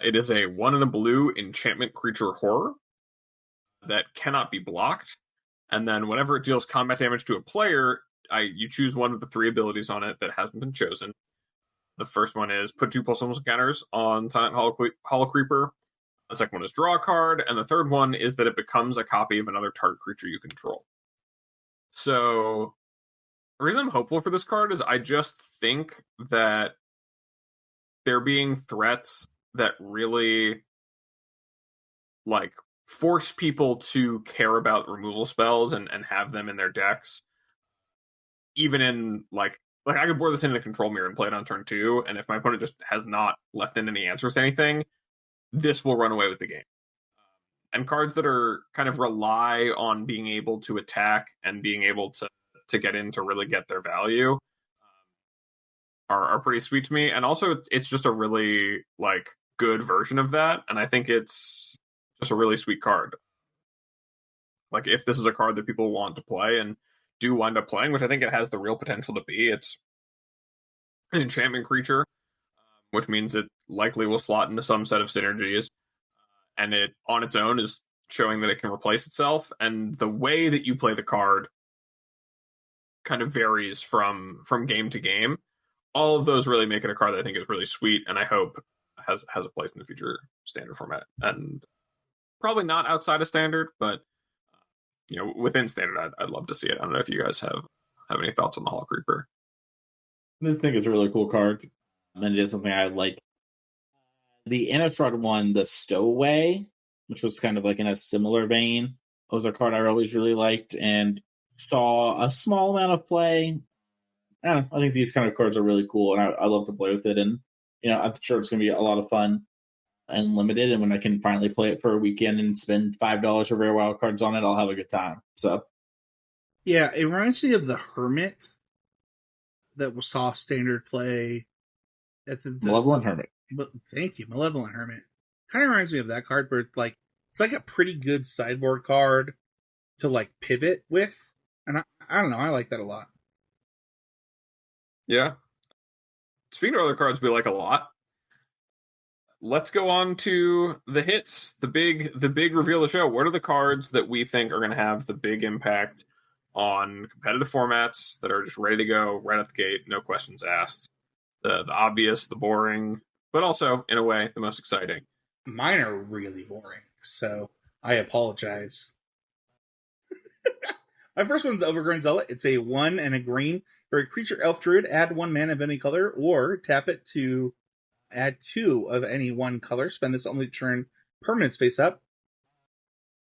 It is a 1 and a blue enchantment creature horror that cannot be blocked, and then whenever it deals combat damage to a player, you choose one of the 3 abilities on it that hasn't been chosen. The first one is put 2 +1 counters on Silent Hull Creeper. The second one is draw a card, and the third one is that it becomes a copy of another target creature you control. So the reason I'm hopeful for this card is I just think that there being threats that really force people to care about removal spells and have them in their decks. Even in I could board this into Control Mirror and play it on turn 2, and if my opponent just has not left in any answers to anything, this will run away with the game. And cards that are kind of rely on being able to attack and being able to get in to really get their value are pretty sweet to me. And also, it's just a really good version of that, and I think it's just a really sweet card. If this is a card that people want to play and do wind up playing, which I think it has the real potential to be, it's an enchantment creature, which means it likely will slot into some set of synergies, and it on its own is showing that it can replace itself, and the way that you play the card kind of varies from game to game. All of those really make it a card that I think is really sweet, and I hope has a place in the future Standard format, and probably not outside of Standard, but within Standard, I'd love to see it. I don't know if you guys have any thoughts on the Hull Creeper. I think it's a really cool card, and it is something I like. The Innistrad one, the Stowaway, which was kind of in a similar vein, was a card I always really liked and saw a small amount of play. I don't know, I think these kind of cards are really cool, and I love to play with it. And I'm sure it's going to be a lot of fun and limited. And when I can finally play it for a weekend and spend $5 for rare wild cards on it, I'll have a good time. So, yeah, it reminds me of the Hermit that we saw Standard play at the Malevolent Hermit. But thank you, Malevolent Hermit. Kind of reminds me of that card, but it's a pretty good sideboard card to pivot with, and I don't know, I like that a lot. Yeah. Speaking of other cards we like a lot, let's go on to the hits, the big reveal of the show. What are the cards that we think are going to have the big impact on competitive formats that are just ready to go right at the gate, no questions asked. The obvious, the boring, but also, in a way, the most exciting. Mine are really boring, so I apologize. My first one's Overgrown Zealot. It's a 1 and a green. For a creature elf druid, add 1 mana of any color, or tap it to add 2 of any one color. Spend this only to turn permanents face up.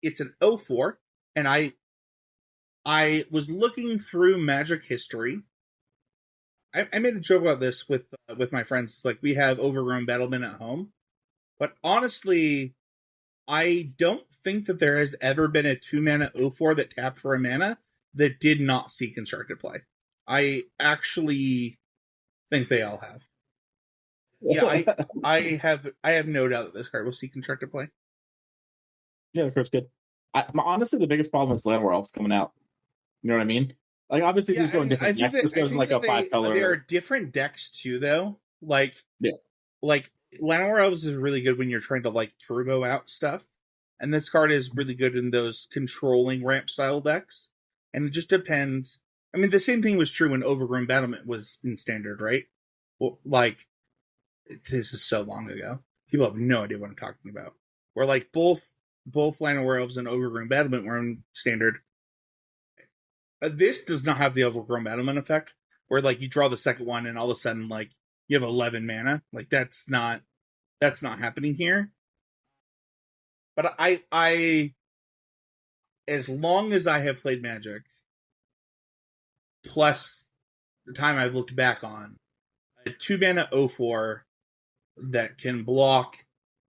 It's an 0/4, and I was looking through Magic history. I made a joke about this with my friends. It's like, we have Overgrown Battlement at home, but honestly, I don't think that there has ever been a 2-mana 0/4 that tapped for a mana that did not see constructed play. I actually think they all have. Yeah, I have no doubt that this card will see constructed play. Yeah, the card's good. Honestly, the biggest problem is Land Elves coming out. You know what I mean? Like, obviously, these go in different decks. This goes in like a 5-color. There are different decks too, though. Like, yeah, like Llanowar Elves is really good when you're trying to like turbo out stuff, and this card is really good in those controlling ramp style decks. And it just depends. I mean, the same thing was true when Overgrown Battlement was in Standard, right? Well, like, this is so long ago. People have no idea what I'm talking about. Where like both Llanowar Elves and Overgrown Battlement were in Standard. This does not have the Overgrown Battlement effect, where like you draw the second one and all of a sudden like you have 11 mana. Like that's not happening here. But I as long as I have played Magic, plus the time I've looked back on, a 2-mana 0/4 that can block,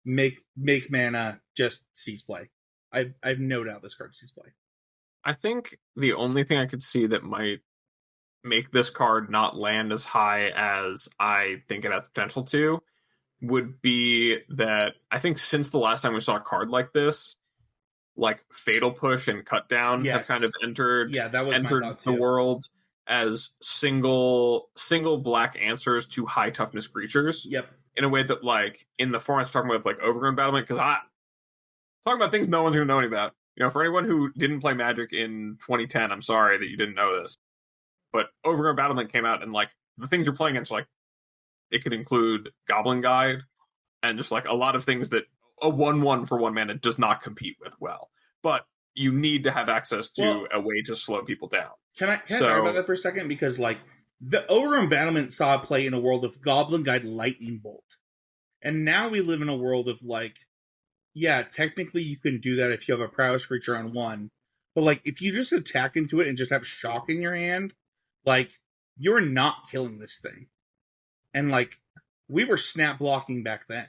make mana, just sees play. I've no doubt this card sees play. I think the only thing I could see that might make this card not land as high as I think it has potential to would be that I think since the last time we saw a card like this, like Fatal Push and Cut Down have kind of entered the world as single black answers to high toughness creatures. Yep. In a way that, like, in the formats talking about like Overgrown Battlement, because I talking about things no one's going to know anything about. You know, for anyone who didn't play Magic in 2010, I'm sorry that you didn't know this. But Overgrown Battlement came out, and like the things you're playing against, like it could include Goblin Guide and just like a lot of things that a 1/1 for 1 mana does not compete with well. But you need to have access to a way to slow people down. Can I talk about that for a second? Because like the Overgrown Battlement saw play in a world of Goblin Guide Lightning Bolt. And now we live in a world of like, yeah, technically you can do that if you have a prowess creature on 1. But like if you just attack into it and just have shock in your hand, like you're not killing this thing. And like we were snap blocking back then.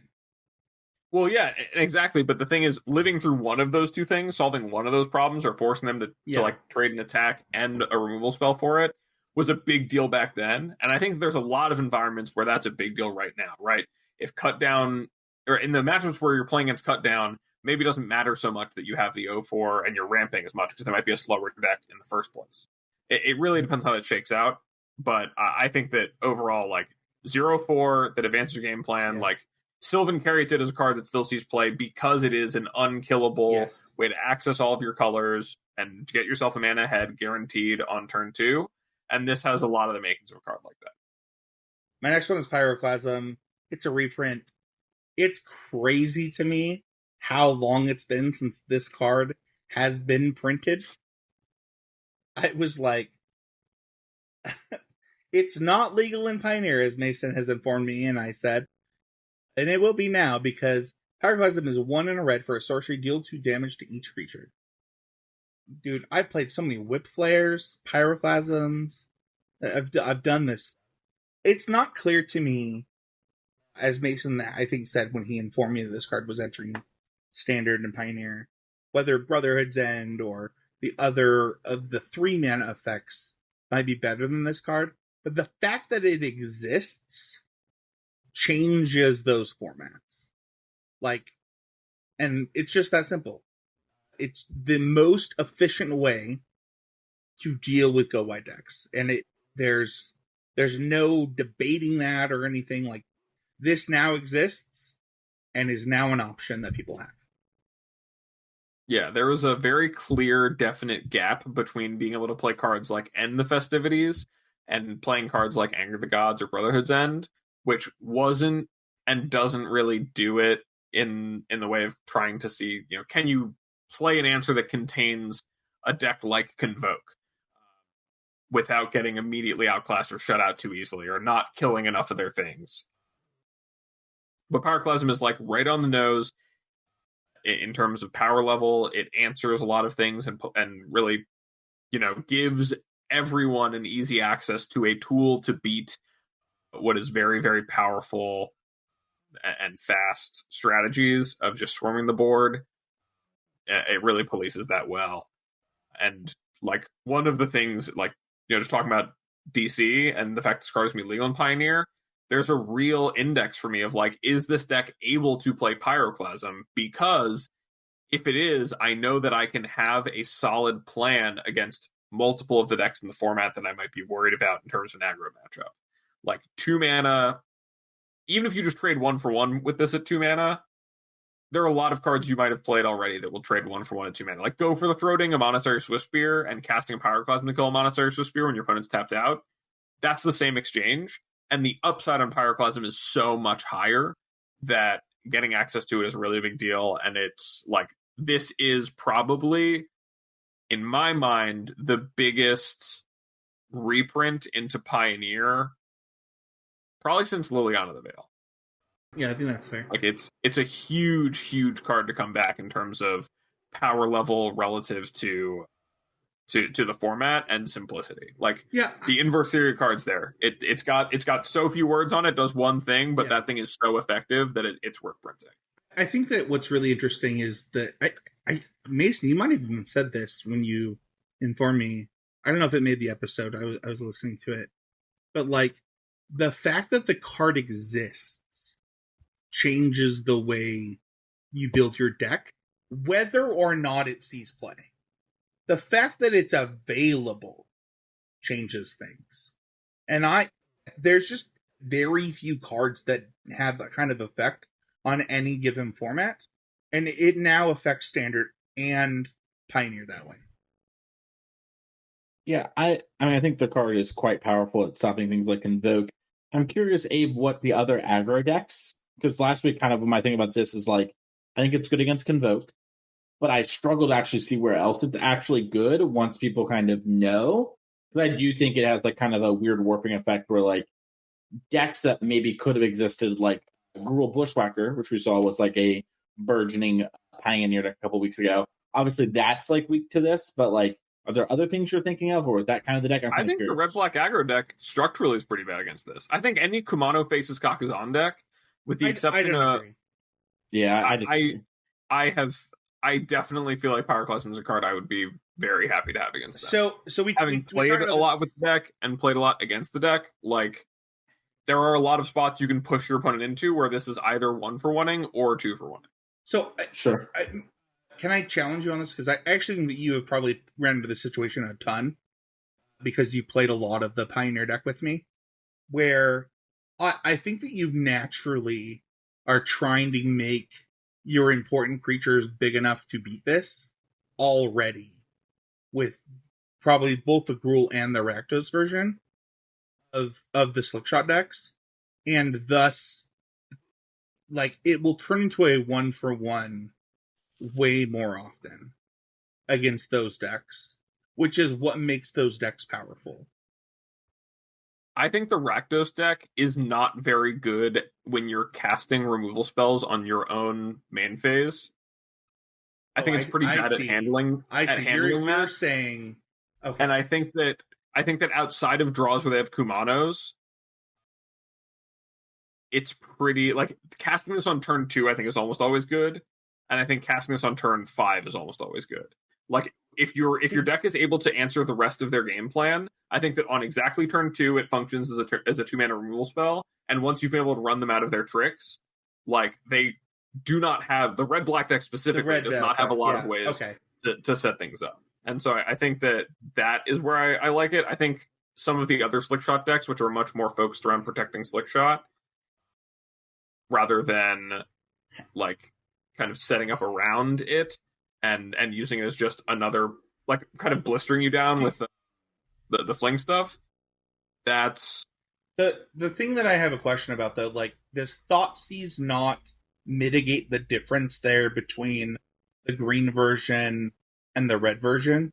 Well, yeah, exactly. But the thing is, living through one of those two things, solving one of those problems, or forcing them to like trade an attack and a removal spell for it, was a big deal back then. And I think there's a lot of environments where that's a big deal right now, right? If Cut Down, or in the matchups where you're playing against Cut Down, maybe it doesn't matter so much that you have the 0/4 and you're ramping as much, because there might be a slower deck in the first place. It really depends how that shakes out. But I think that overall, like 0/4 that advances your game plan, like Sylvan Caryatid is a card that still sees play because it is an unkillable way to access all of your colors and get yourself a mana ahead guaranteed on turn 2. And this has a lot of the makings of a card like that. My next one is Pyroclasm. It's a reprint. It's crazy to me how long it's been since this card has been printed. I was like, it's not legal in Pioneer, as Mason has informed me, and I said, and it will be now, because Pyroclasm is 1 and a red for a sorcery. Deal 2 damage to each creature. Dude, I've played so many Whip Flares, Pyroclasms. I've done this. It's not clear to me, as Mason, I think, said when he informed me that this card was entering Standard and Pioneer, whether Brotherhood's End or the other of the 3 mana effects might be better than this card. But the fact that it exists changes those formats. Like, and it's just that simple. It's the most efficient way to deal with go wide decks. And there's no debating that or anything. Like, this now exists and is now an option that people have. Yeah, there was a very clear, definite gap between being able to play cards like End the Festivities and playing cards like Anger the Gods or Brotherhood's End, which wasn't and doesn't really do it in the way of trying to see, can you play an answer that contains a deck like Convoke without getting immediately outclassed or shut out too easily or not killing enough of their things. But Pyroclasm is like right on the nose in terms of power level. It answers a lot of things and really, gives everyone an easy access to a tool to beat what is very, very powerful and fast strategies of just swarming the board. It really polices that well. And like one of the things, like, just talking about DC and the fact this card is going to be legal in Pioneer, there's a real index for me of like, is this deck able to play Pyroclasm? Because if it is, I know that I can have a solid plan against multiple of the decks in the format that I might be worried about in terms of an aggro matchup. Like 2 mana, even if you just trade 1 for 1 with this at 2 mana, there are a lot of cards you might have played already that will trade 1 for 1 at 2 mana. Like go for the Throating a Monastery Swiftspear and casting a Pyroclasm to kill a Monastery Swiftspear when your opponent's tapped out. That's the same exchange. And the upside on Pyroclasm is so much higher that getting access to it is a really big deal. And it's like, this is probably, in my mind, the biggest reprint into Pioneer probably since Liliana the Veil. Yeah, I think that's fair. Like it's a huge, huge card to come back in terms of power level relative to the format and simplicity. Like the inverse theory cards there. It's got so few words on it, does one thing, but that thing is so effective that it's worth printing. I think that what's really interesting is that Mason, you might have even said this when you informed me. I don't know if it made the episode. I was listening to it, but like the fact that the card exists changes the way you build your deck, whether or not it sees play. The fact that it's available changes things, and there's just very few cards that have that kind of effect on any given format, and it now affects Standard and Pioneer that way. Yeah, I mean, I think the card is quite powerful at stopping things like Invoke. I'm curious, Abe, what the other aggro decks, because last week kind of my thing about this is like, I think it's good against Convoke, but I struggle to actually see where else it's actually good once people kind of know. Because I do think it has like kind of a weird warping effect where like decks that maybe could have existed, like Gruul Bushwhacker, which we saw was like a burgeoning Pioneer deck a couple weeks ago. Obviously, that's like weak to this, but like, are there other things you're thinking of, or is that kind of the deck? I think the red-black aggro deck structurally is pretty bad against this. I think any Kumano faces Kakazan deck, with the exception of... Yeah, I definitely feel like Pyroclasm is a card I would be very happy to have against them. So we played a lot with the deck and played a lot against the deck, like, there are a lot of spots you can push your opponent into where this is either 1 for 1ing or 2 for 1ing. So, sure. Can I challenge you on this? Because I actually think that you have probably ran into this situation a ton because you played a lot of the Pioneer deck with me, where I think that you naturally are trying to make your important creatures big enough to beat this already with probably both the Gruul and the Rakdos version of the Slickshot decks, and thus, like, it will turn into a 1 for 1 way more often against those decks, which is what makes those decks powerful. I think the Rakdos deck is not very good when you're casting removal spells on your own main phase. I think it's pretty bad at handling. You're saying, okay. And I think that outside of draws where they have Kumanos, it's pretty, like, casting this on turn 2 I think is almost always good. And I think casting this on turn 5 is almost always good. Like, if your deck is able to answer the rest of their game plan, I think that on exactly turn 2, it functions as a 2-mana removal spell. And once you've been able to run them out of their tricks, like, they do not have, the red-black deck specifically does not have a lot of ways to set things up. And so I think that is where I like it. I think some of the other Slickshot decks, which are much more focused around protecting Slickshot, rather than, like, kind of setting up around it, and using it as just another, like, kind of blistering you down with the fling stuff. That's the thing that I have a question about, though. Like, does Thoughtseize not mitigate the difference there between the green version and the red version?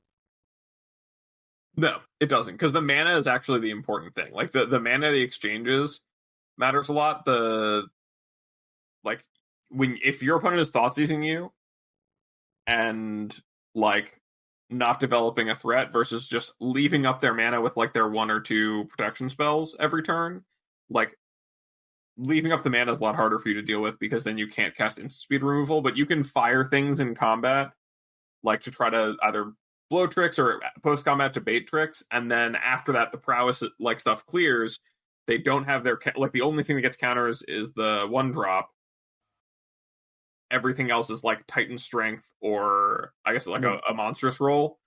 No, it doesn't, because the mana is actually the important thing. Like, the mana of the exchanges matters a lot. Like, if your opponent is Thoughtseizing you and, like, not developing a threat versus just leaving up their mana with, like, their 1 or 2 protection spells every turn, like, leaving up the mana is a lot harder for you to deal with, because then you can't cast instant speed removal, but you can fire things in combat, like, to try to either blow tricks or post combat to bait tricks, and then after that the prowess, like, stuff clears. They don't have their, like, the only thing that gets counters is the 1-drop. Everything else is, like, Titan strength, or I guess, like, a monstrous roll.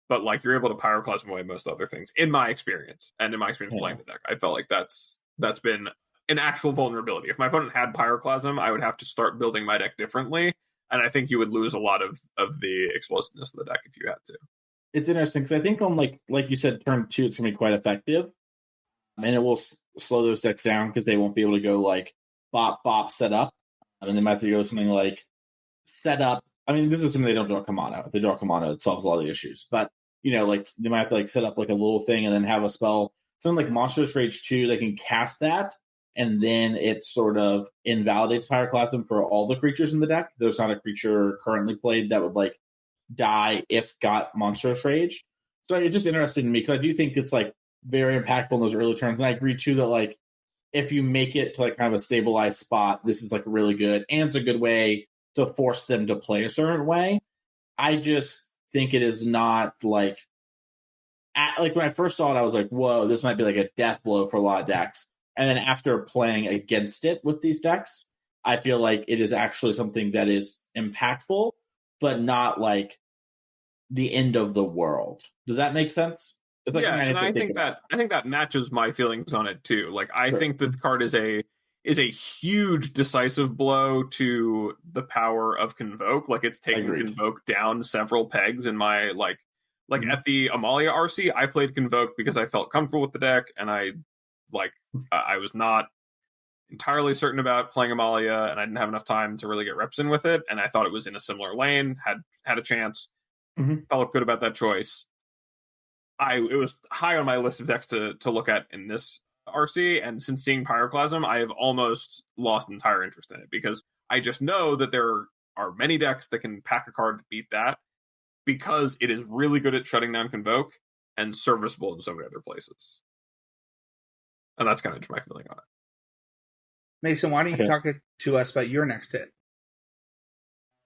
But, like, you're able to Pyroclasm away most other things, in my experience, and in my experience playing the deck. I felt like that's been an actual vulnerability. If my opponent had Pyroclasm, I would have to start building my deck differently, and I think you would lose a lot of the explosiveness of the deck if you had to. It's interesting, because I think on, like you said, turn 2, it's going to be quite effective, and it will slow those decks down, because they won't be able to go, like, bop, bop, set up, and they might have to go something like set up. I mean, this is something they don't draw Kamano. If they draw Kamano, it solves a lot of the issues. But, you know, like, they might have to, like, set up, like, a little thing and then have a spell. Something like Monstrous Rage 2, they can cast that, and then it sort of invalidates Pyroclasm for all the creatures in the deck. There's not a creature currently played that would, like, die if got Monstrous Rage. So it's just interesting to me, because I do think it's, like, very impactful in those early turns. And I agree, too, that, like, if you make it to, like, kind of a stabilized spot, this is, like, really good. And it's a good way to force them to play a certain way. I just think it is not, like, like, when I first saw it, I was like, whoa, this might be, like, a death blow for a lot of decks. And then after playing against it with these decks, I feel like it is actually something that is impactful, but not, like, the end of the world. Does that make sense? It's like, Yeah, and I think that matches my feelings on it too. Like, I think that the card is a huge decisive blow to the power of Convoke. Like, it's taken Convoke down several pegs in my, like at the Amalia RC, I played Convoke because I felt comfortable with the deck, and I was not entirely certain about playing Amalia, and I didn't have enough time to really get reps in with it, and I thought it was in a similar lane, had a chance, felt good about that choice. It was high on my list of decks to look at in this RC, and since seeing Pyroclasm, I have almost lost entire interest in it, because I just know that there are many decks that can pack a card to beat that, because it is really good at shutting down Convoke and serviceable in so many other places. And that's kind of just my feeling on it. Mason, why don't you talk to us about your next hit?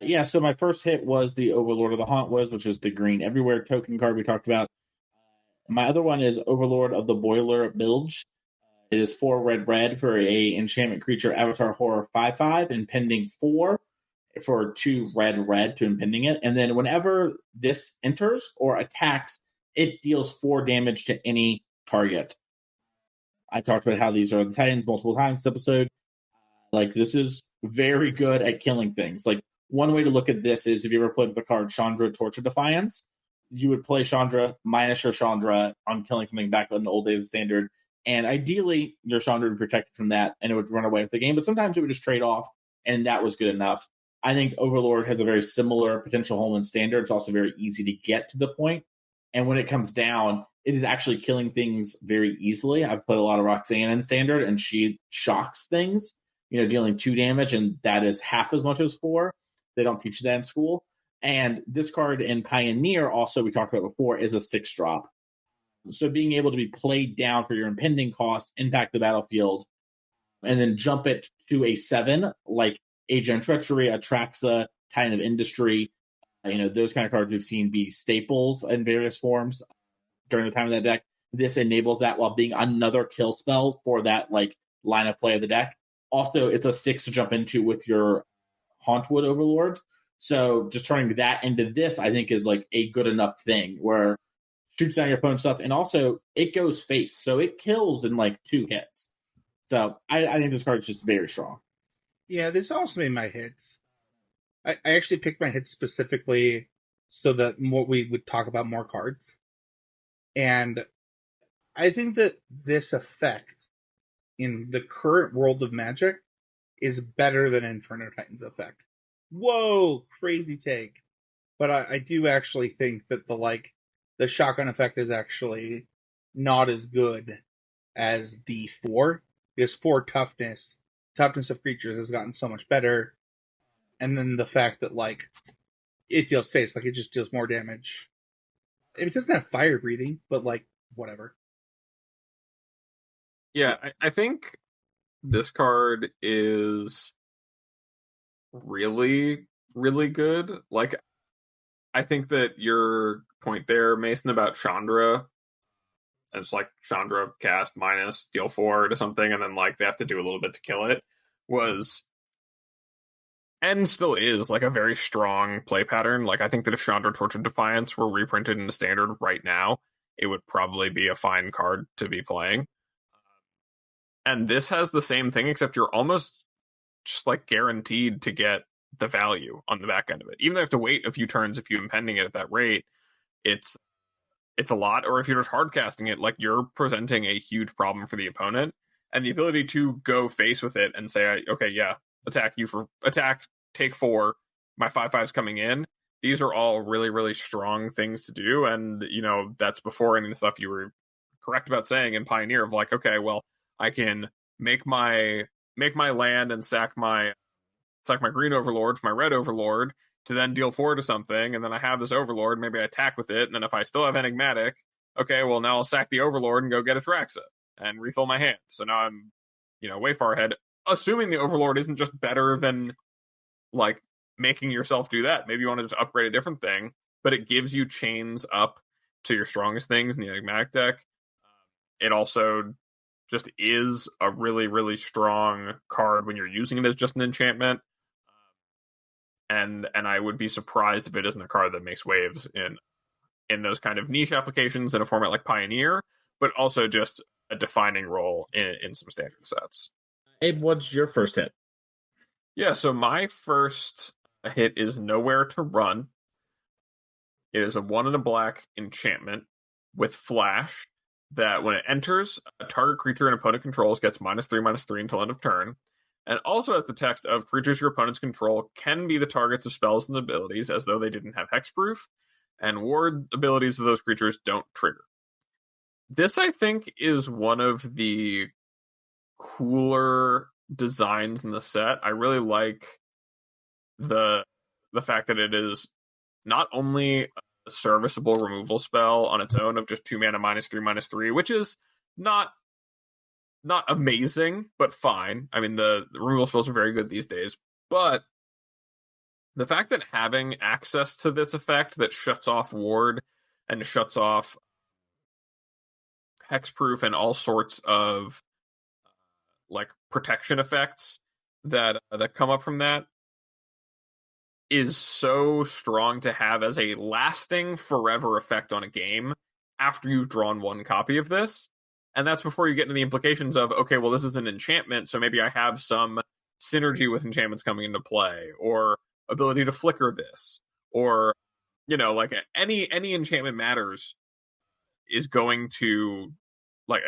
Yeah, so my first hit was the Overlord of the Hauntwoods, which is the green everywhere token card we talked about. My other one is Overlord of the Boiler Bilge. It is 4 red for a enchantment creature avatar horror 5/5, impending 4 for 2 red to impending it. And then whenever this enters or attacks, it deals 4 damage to any target. I talked about how these are the Titans multiple times this episode. Like, this is very good at killing things. Like, one way to look at this is, if you ever played the card Chandra, Torch of Defiance, you would play Chandra minus your Chandra on killing something back in the old days of Standard, and ideally your Chandra would be protected from that, and it would run away with the game, but sometimes it would just trade off, and that was good enough. I think Overlord has a very similar potential home in Standard. It's also very easy to get to the point, and when it comes down, it is actually killing things very easily. I've played a lot of Roxanne in Standard, and she shocks things, dealing 2 damage, and that is half as much as 4. They don't teach that in school. And this card in Pioneer, also, we talked about before, is a 6-drop. So being able to be played down for your impending cost, impact the battlefield, and then jump it to a 7, like Agent Treachery, Atraxa, Titan of Industry, those kind of cards we've seen be staples in various forms during the time of that deck. This enables that while being another kill spell for that, like, line of play of the deck. Also, it's a 6 to jump into with your Hauntwood Overlord. So just turning that into this, I think, is, like, a good enough thing where shoots down your opponent's stuff, and also it goes face, so it kills in, like, 2 hits. So I think this card is just very strong. Yeah, this also made my hits. I actually picked my hit specifically so that more we would talk about more cards. And I think that this effect in the current world of Magic is better than Inferno Titan's effect. Whoa, crazy take. But I do actually think that the shotgun effect is actually not as good as D4 because 4 toughness of creatures has gotten so much better, and then the fact that it deals face, it just deals more damage. It doesn't have fire breathing, but whatever. Yeah, I think this card is really, really good. I think that your point there, Mason, about Chandra, and it's Chandra cast minus deal 4 to something, and then they have to do a little bit to kill it, was and still is a very strong play pattern. I think that if Chandra Torch of Defiance were reprinted in the standard right now, it would probably be a fine card to be playing. And this has the same thing, except you're almost just guaranteed to get the value on the back end of it. Even though you have to wait a few turns if you impending it at that rate, it's a lot. Or if you're just hard casting it, you're presenting a huge problem for the opponent. And the ability to go face with it and say, okay, yeah, attack, take 4, my 5/5's coming in. These are all really, really strong things to do. And, that's before any of the stuff you were correct about saying in Pioneer of okay, well, I can make my land and sack my green overlord for my red overlord to then deal 4 to something, and then I have this overlord, maybe I attack with it, and then if I still have enigmatic, okay, well now I'll sack the overlord and go get Atraxa and refill my hand. So now I'm, way far ahead, assuming the overlord isn't just better than making yourself do that. Maybe you want to just upgrade a different thing, but it gives you chains up to your strongest things in the enigmatic deck. It also just is a really, really strong card when you're using it as just an enchantment. And I would be surprised if it isn't a card that makes waves in those kind of niche applications in a format like Pioneer, but also just a defining role in some standard sets. Abe, what's your first hit? Yeah, so my first hit is Nowhere to Run. It is a 1 and a black enchantment with flash that when it enters, a target creature an opponent controls gets -3/-3 until end of turn, and also has the text of creatures your opponents control can be the targets of spells and abilities as though they didn't have hexproof, and ward abilities of those creatures don't trigger. This, I think, is one of the cooler designs in the set. I really like the fact that it is not only a serviceable removal spell on its own of just 2 mana -3/-3, which is not amazing, but fine. I mean, the removal spells are very good these days, but the fact that having access to this effect that shuts off ward and shuts off hexproof and all sorts of protection effects that come up from that is so strong to have as a lasting forever effect on a game after you've drawn 1 copy of this. And that's before you get into the implications of, okay, well, this is an enchantment, so maybe I have some synergy with enchantments coming into play, or ability to flicker this, or, any enchantment matters is going to,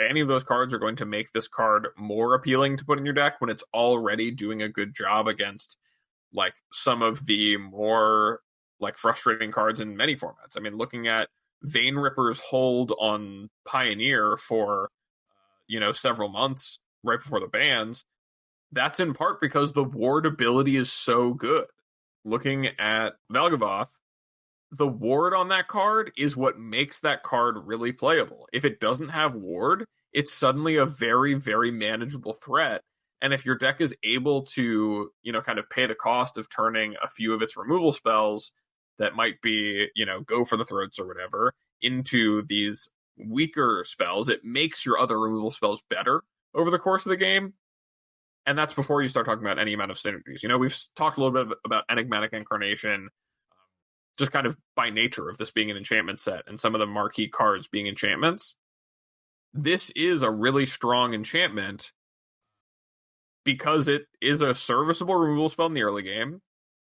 any of those cards are going to make this card more appealing to put in your deck when it's already doing a good job against some of the more frustrating cards in many formats. I mean, looking at Vein Ripper's hold on Pioneer for several months right before the bans, that's in part because the ward ability is so good. Looking at Velgavoth, the ward on that card is what makes that card really playable. If it doesn't have ward, it's suddenly a very, very manageable threat. And if your deck is able to, kind of pay the cost of turning a few of its removal spells that might be, go for the throats or whatever, into these weaker spells, it makes your other removal spells better over the course of the game. And that's before you start talking about any amount of synergies. We've talked a little bit about Enigmatic Incarnation, just kind of by nature of this being an enchantment set and some of the marquee cards being enchantments. This is a really strong enchantment because it is a serviceable removal spell in the early game.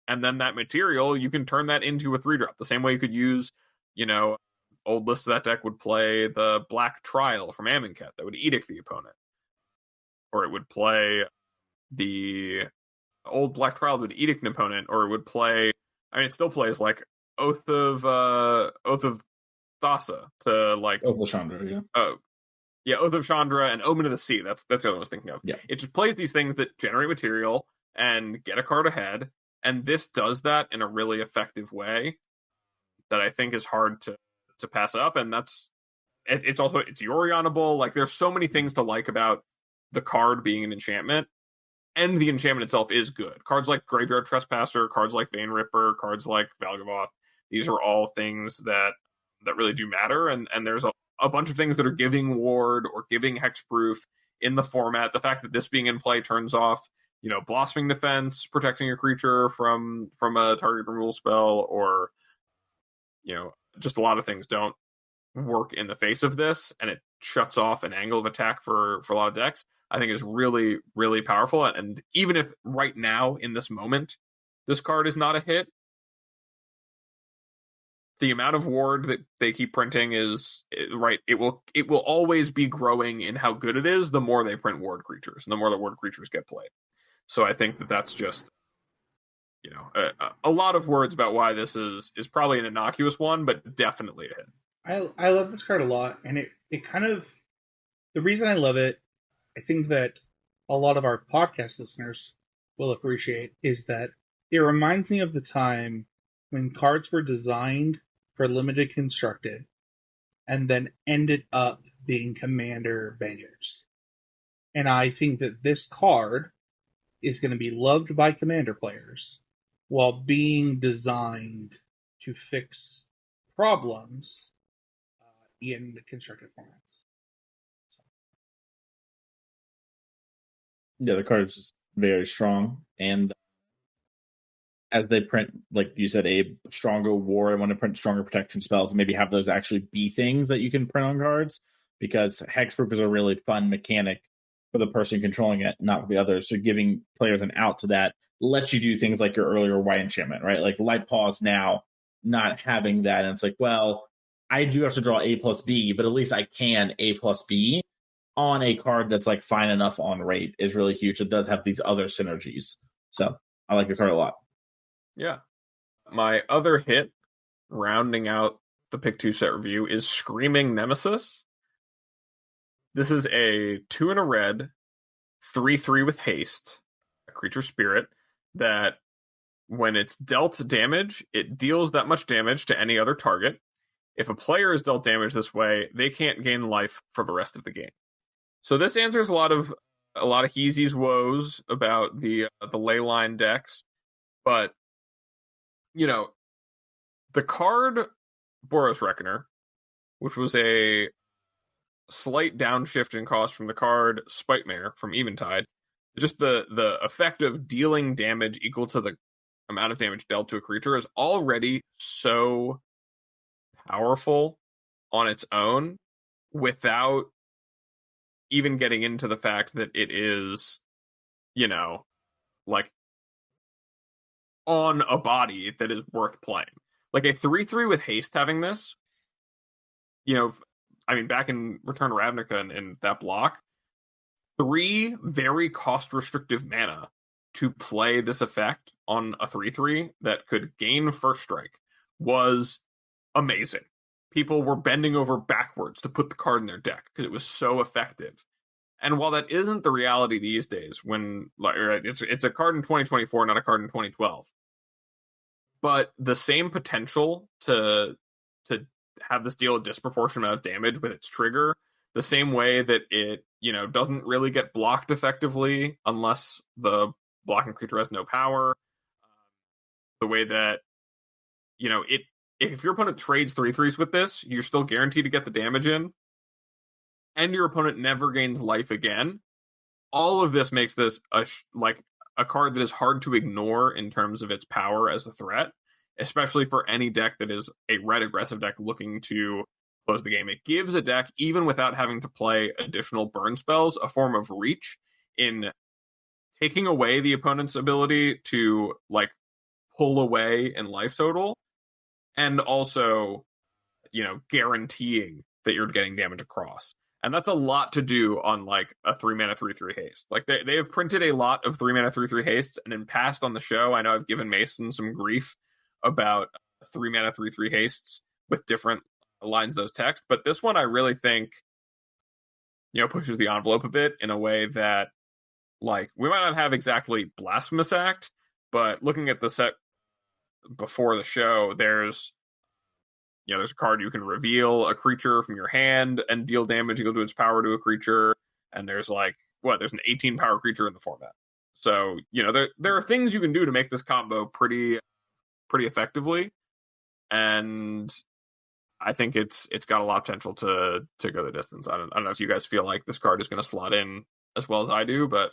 And then that material, you can turn that into a 3-drop. The same way you could use, old lists of that deck would play the Black Trial from Amonkhet that would edict the opponent. Or it would play the old Black Trial that would edict an opponent, or it would play, it still plays like Oath of Thassa to like Oath of Chandra, yeah. Oh, yeah, Oath of Chandra and Omen of the Sea. That's the other one I was thinking of. Yeah. It just plays these things that generate material and get a card ahead, and this does that in a really effective way that I think is hard to pass up. And it's also Yorianable. Like, there's so many things to like about the card being an enchantment, and the enchantment itself is good. Cards like Graveyard Trespasser, cards like Vein Ripper, cards like Valgavoth, these are all things that really do matter, and there's a bunch of things that are giving ward or giving hexproof in the format. The fact that this being in play turns off, Blossoming Defense, protecting a creature from a target removal spell, or just a lot of things don't work in the face of this, and it shuts off an angle of attack for a lot of decks, I think is really, really powerful. And even if right now, in this moment, this card is not a hit, the amount of ward that they keep printing is right. It will always be growing in how good it is. The more they print ward creatures, and the more the ward creatures get played. So I think that's just a lot of words about why this is probably an innocuous one, but definitely a hit. I love this card a lot, and it kind of, the reason I love it, I think that a lot of our podcast listeners will appreciate, is that it reminds me of the time when cards were designed for limited constructed and then ended up being commander bangers. And I think that this card is going to be loved by commander players while being designed to fix problems in constructed formats. Yeah, the card is just very strong, and as they print, like you said, a stronger ward, I want to print stronger protection spells and maybe have those actually be things that you can print on cards, because hexproof is a really fun mechanic for the person controlling it, not for the others. So giving players an out to that lets you do things like your earlier white enchantment, right? Like Light Pause now, not having that, and it's like, well, I do have to draw A plus B, but at least I can A plus B on a card that's like fine enough on rate is really huge. It does have these other synergies. So I like the card a lot. Yeah. My other hit, rounding out the Pick 2 set review, is Screaming Nemesis. This is a 2 and a red, 3/3 with haste, a creature spirit, that when it's dealt damage, it deals that much damage to any other target. If a player is dealt damage this way, they can't gain life for the rest of the game. So this answers a lot of Heezy's woes about the Leyline decks, but the card Boros Reckoner, which was a slight downshift in cost from the card Spitmare from Eventide, just the effect of dealing damage equal to the amount of damage dealt to a creature is already so powerful on its own, without even getting into the fact that it is, like, on a body that is worth playing. Like a 3/3 with haste having this, back in Return to Ravnica and that block, 3 very cost restrictive mana to play this effect on a 3/3 that could gain first strike was amazing. People were bending over backwards to put the card in their deck because it was so effective. And while that isn't the reality these days, when it's a card in 2024, not a card in 2012, but the same potential to have this deal a disproportionate amount of damage with its trigger, the same way that it doesn't really get blocked effectively unless the blocking creature has no power, the way that if your opponent trades 3/3s with this, you're still guaranteed to get the damage in, and your opponent never gains life again. All of this makes this a card that is hard to ignore in terms of its power as a threat, especially for any deck that is a red aggressive deck looking to close the game. It gives a deck, even without having to play additional burn spells, a form of reach in taking away the opponent's ability to pull away in life total, and also, guaranteeing that you're getting damage across. And that's a lot to do on like a 3-mana 3/3 haste. Like they have printed a lot of 3-mana 3/3 hastes, and in past on the show, I know I've given Mason some grief about 3-mana 3/3 hastes with different lines of those text, but this one I really think pushes the envelope a bit in a way that, like, we might not have exactly Blasphemous Act, but looking at the set before the show, there's a card you can reveal a creature from your hand and deal damage equal to its power to a creature, and there's there's an 18 power creature in the format. So, there are things you can do to make this combo pretty effectively, and I think it's got a lot of potential to go the distance. I don't know if you guys feel like this card is going to slot in as well as I do, but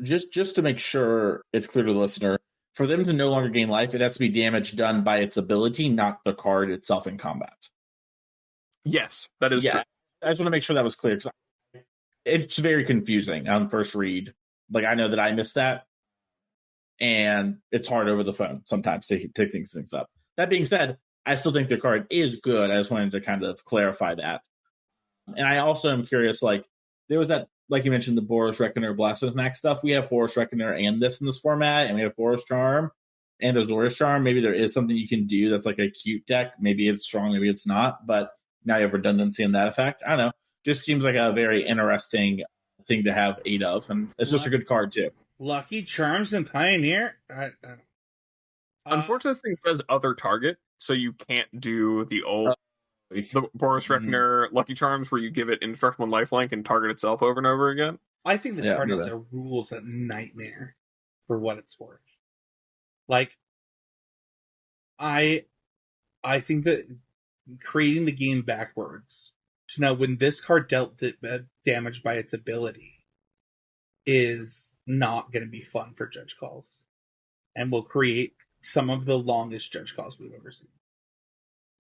just to make sure it's clear to the listener, for them to no longer gain life, it has to be damage done by its ability, not the card itself in combat. Yes, that is true. I just want to make sure that was clear, because it's very confusing on first read. Like, I know that I missed that, and it's hard over the phone sometimes to take things up. That being said, I still think the card is good. I just wanted to kind of clarify that. And I also am curious, like, there was that, like you mentioned, the Boros Reckoner Blasphemous Max stuff. We have Boros Reckoner and this in this format, and we have Boros Charm and Azorius Charm. Maybe there is something you can do that's like a cute deck. Maybe it's strong, maybe it's not, but now you have redundancy in that effect. I don't know. Just seems like a very interesting thing to have 8 of, and it's just a good card too. Lucky Charms and Pioneer? Unfortunately, this thing says other target, so you can't do the old the Boros Reckoner Lucky Charms where you give it indestructible lifelink and target itself over and over again. I think this card is a rules nightmare for what it's worth. Like, I think that creating the game backwards to know when this card dealt damage by its ability is not going to be fun for judge calls, and will create some of the longest judge calls we've ever seen.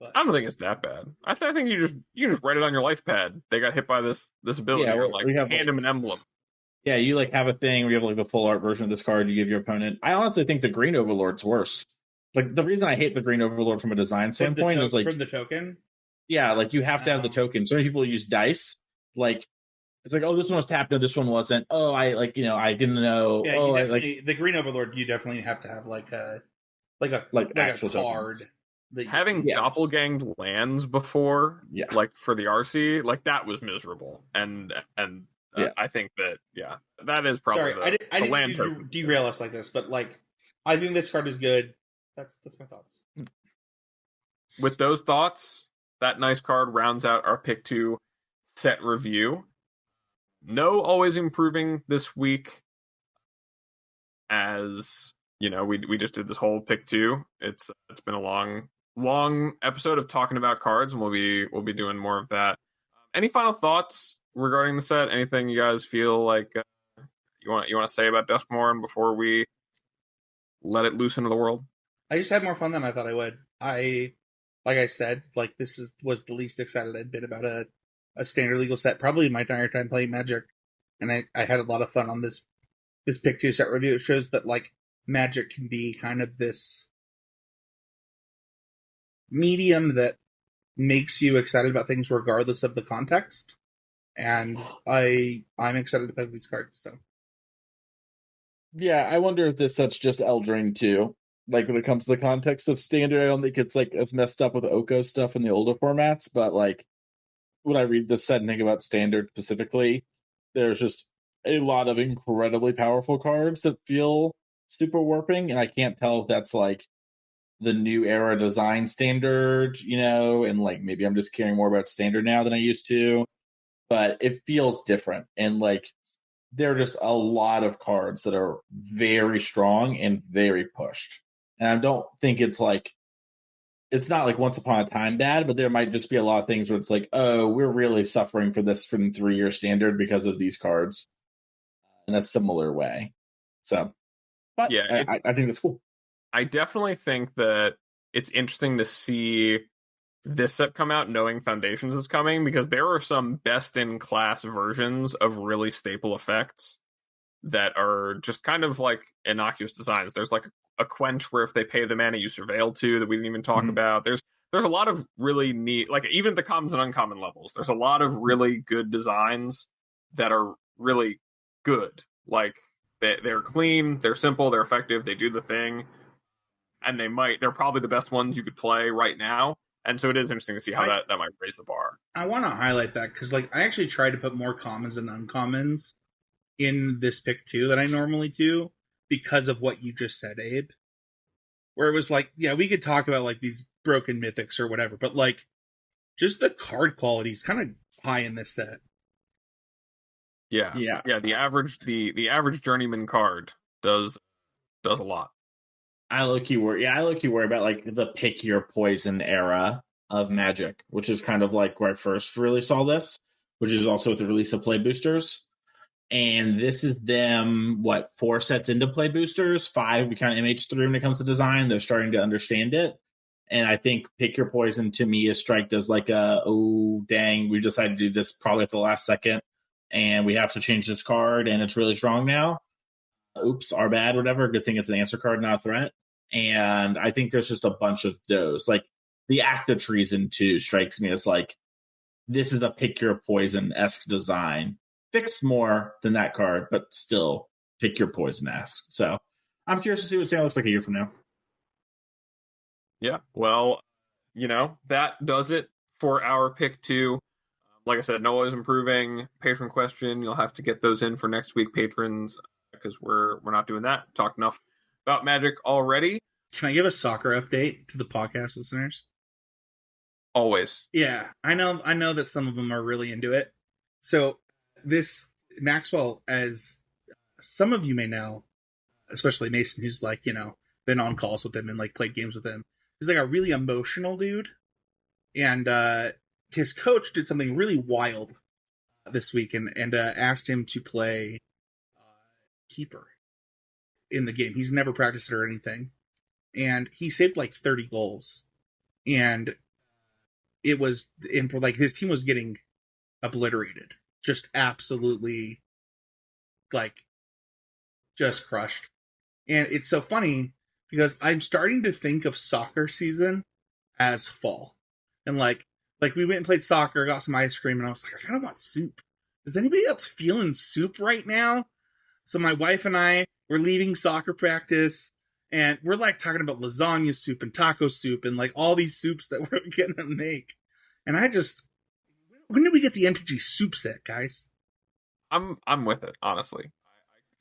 But I don't think it's that bad. I think you just write it on your life pad. They got hit by this ability, or like hand them an emblem. Yeah, you like have a thing where you have like the full art version of this card you give your opponent. I honestly think the Green Overlord's worse. Like, the reason I hate the Green Overlord from a design standpoint is like from the token. Yeah, like you have to have the token. Some people use dice. Like, it's like, oh, this one was tapped, no, this one wasn't. Oh, I didn't know. Yeah, the Green Overlord, you definitely have to have like a actual card. Having doppelganged lands before, like for the RC, like that was miserable, and I think that is probably I didn't derail us like this, but like I think this card is good. That's my thoughts. With those thoughts, that nice card rounds out our pick 2 set review. No always improving this week, as we just did this whole pick 2. It's been a long episode of talking about cards, and we'll be doing more of that. Any final thoughts regarding the set? Anything you guys feel like you want to say about Duskmourn before we let it loose into the world? I just had more fun than I thought I would. Like I said, like this was the least excited I'd been about a standard legal set probably my entire time playing Magic, and I had a lot of fun on this pick 2 set review. It shows that like Magic can be kind of this medium that makes you excited about things regardless of the context, and I'm excited to play with these cards. So yeah, I wonder if this set's just Eldring too. Like, when it comes to the context of standard, I don't think it's like as messed up with Oko stuff in the older formats, but like when I read this set and think about standard specifically, there's just a lot of incredibly powerful cards that feel super warping, and I can't tell if that's like the new era design standard, and like maybe I'm just caring more about standard now than I used to, but it feels different. And like there are just a lot of cards that are very strong and very pushed. And I don't think it's not like Once Upon a Time bad, but there might just be a lot of things where it's like, oh, we're really suffering for this from 3-year standard because of these cards in a similar way. So, but yeah, I think that's cool. I definitely think that it's interesting to see this set come out knowing Foundations is coming, because there are some best-in-class versions of really staple effects that are just kind of like innocuous designs. There's like a quench where if they pay the mana you surveil to that we didn't even talk about. There's a lot of really neat, like even at the commons and uncommon levels, there's a lot of really good designs that are really good. Like they're clean, they're simple, they're effective, they do the thing, and they're probably the best ones you could play right now. And so it is interesting to see how that might raise the bar. I want to highlight that because like I actually tried to put more commons and uncommons in this pick too that I normally do because of what you just said, Abe. Where it was like, yeah, we could talk about like these broken mythics or whatever, but like just the card quality is kind of high in this set. Yeah. The average journeyman card does a lot. I low-key worry about like the pick your poison era of Magic, which is kind of like where I first really saw this, which is also with the release of play boosters. And this is them, 4 sets into play boosters, 5 we kind of MH3 when it comes to design. They're starting to understand it. And I think pick your poison to me is striked as like oh dang, we decided to do this probably at the last second and we have to change this card and it's really strong now. Oops, our bad, whatever. Good thing it's an answer card, not a threat. And I think there's just a bunch of those. Like the Act of Treason 2 strikes me as like, this is a pick your poison-esque design. Fixed more than that card, but still pick your poison-esque. So I'm curious to see what Sam looks like a year from now. Yeah, well, that does it for our pick 2. Like I said, Noah is improving. Patron question, you'll have to get those in for next week, patrons, because we're not doing that. Talked enough about Magic already. Can I give a soccer update to the podcast listeners? Always. Yeah, I know that some of them are really into it. So this Maxwell, as some of you may know, especially Mason, who's like, been on calls with him and like played games with him, he's like a really emotional dude. And his coach did something really wild this week and asked him to play keeper in the game. He's never practiced it or anything. And he saved like 30 goals. And it was like his team was getting obliterated. Just absolutely like just crushed. And it's so funny because I'm starting to think of soccer season as fall. And like we went and played soccer, got some ice cream, and I was like, I kind of want soup. Is anybody else feeling soup right now? So my wife and I were leaving soccer practice, and we're like talking about lasagna soup and taco soup and like all these soups that we're gonna make. And when did we get the MTG soup set, guys? I'm with it, honestly.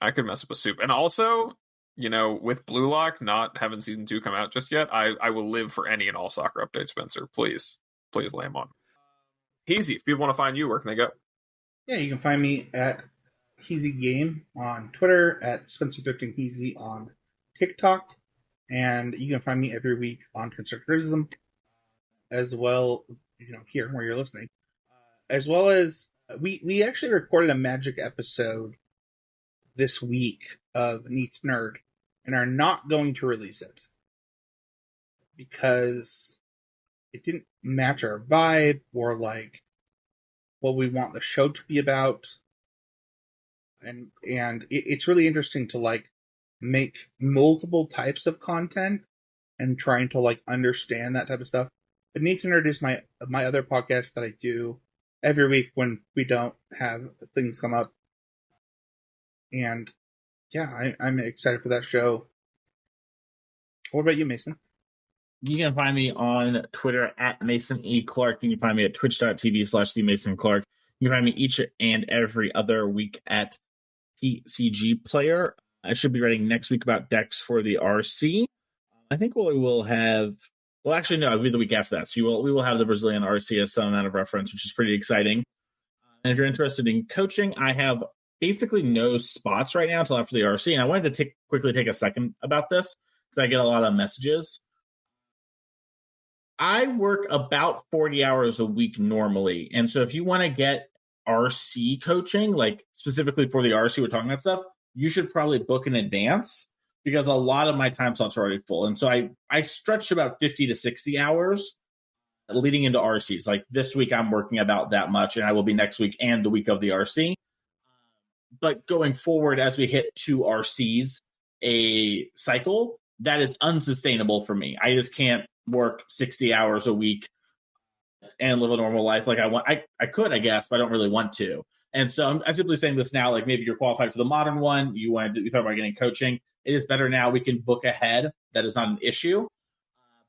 I could mess up with soup. And also, with Blue Lock not having season 2 come out just yet, I will live for any and all soccer updates, Spencer. Please lay them on. Heezy, if people want to find you, where can they go? Yeah, you can find me at Heezy Game on Twitter, at Spencer13Heezy on TikTok, and you can find me every week on Constructive Criticism, as well, here where you're listening. As well as, we actually recorded a Magic episode this week of Neat Nerd, and are not going to release it because it didn't match our vibe or like what we want the show to be about. And it's really interesting to like make multiple types of content and trying to like understand that type of stuff. But Neat Nerd is my other podcast that I do every week when we don't have things come up. And yeah, I'm excited for that show. What about you, Mason? You can find me on Twitter at Mason E. Clark. You can find me at twitch.tv/TheMasonClark. You can find me each and every other week at TCG Player. I should be writing next week about decks for the RC. I think what we will have... Well, actually, no, it'll be the week after that. So we will have the Brazilian RC as some amount of reference, which is pretty exciting. And if you're interested in coaching, I have basically no spots right now until after the RC. And I wanted to quickly take a second about this because I get a lot of messages. I work about 40 hours a week normally. And so if you want to get RC coaching, like specifically for the RC, we're talking about stuff, you should probably book in advance because a lot of my time slots are already full. And so I stretched about 50 to 60 hours leading into RCs. Like this week, I'm working about that much, and I will be next week and the week of the RC. But going forward, as we hit 2 RCs a cycle, that is unsustainable for me. I just can't work 60 hours a week and live a normal life like I want. I could, I guess, but I don't really want to. And so I'm simply saying this now, like maybe you're qualified for the modern one. You thought about getting coaching. It is better now. We can book ahead. That is not an issue.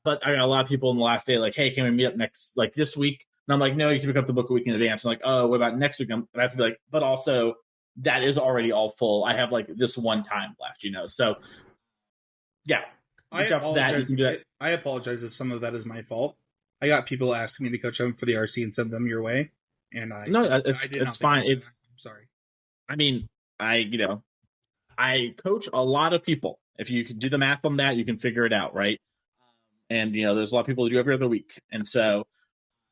But I got a lot of people in the last day like, hey, can we meet up this week? And I'm like, no, you can pick up the book a week in advance. I'm like, oh, what about next week? And I have to be like, but also that is already all full. I have like this one time left, So yeah. I apologize if some of that is my fault. I got people asking me to coach them for the RC and send them your way. And it's fine. I'm sorry. I mean, I coach a lot of people. If you can do the math on that, you can figure it out, right? And, there's a lot of people who do every other week. And so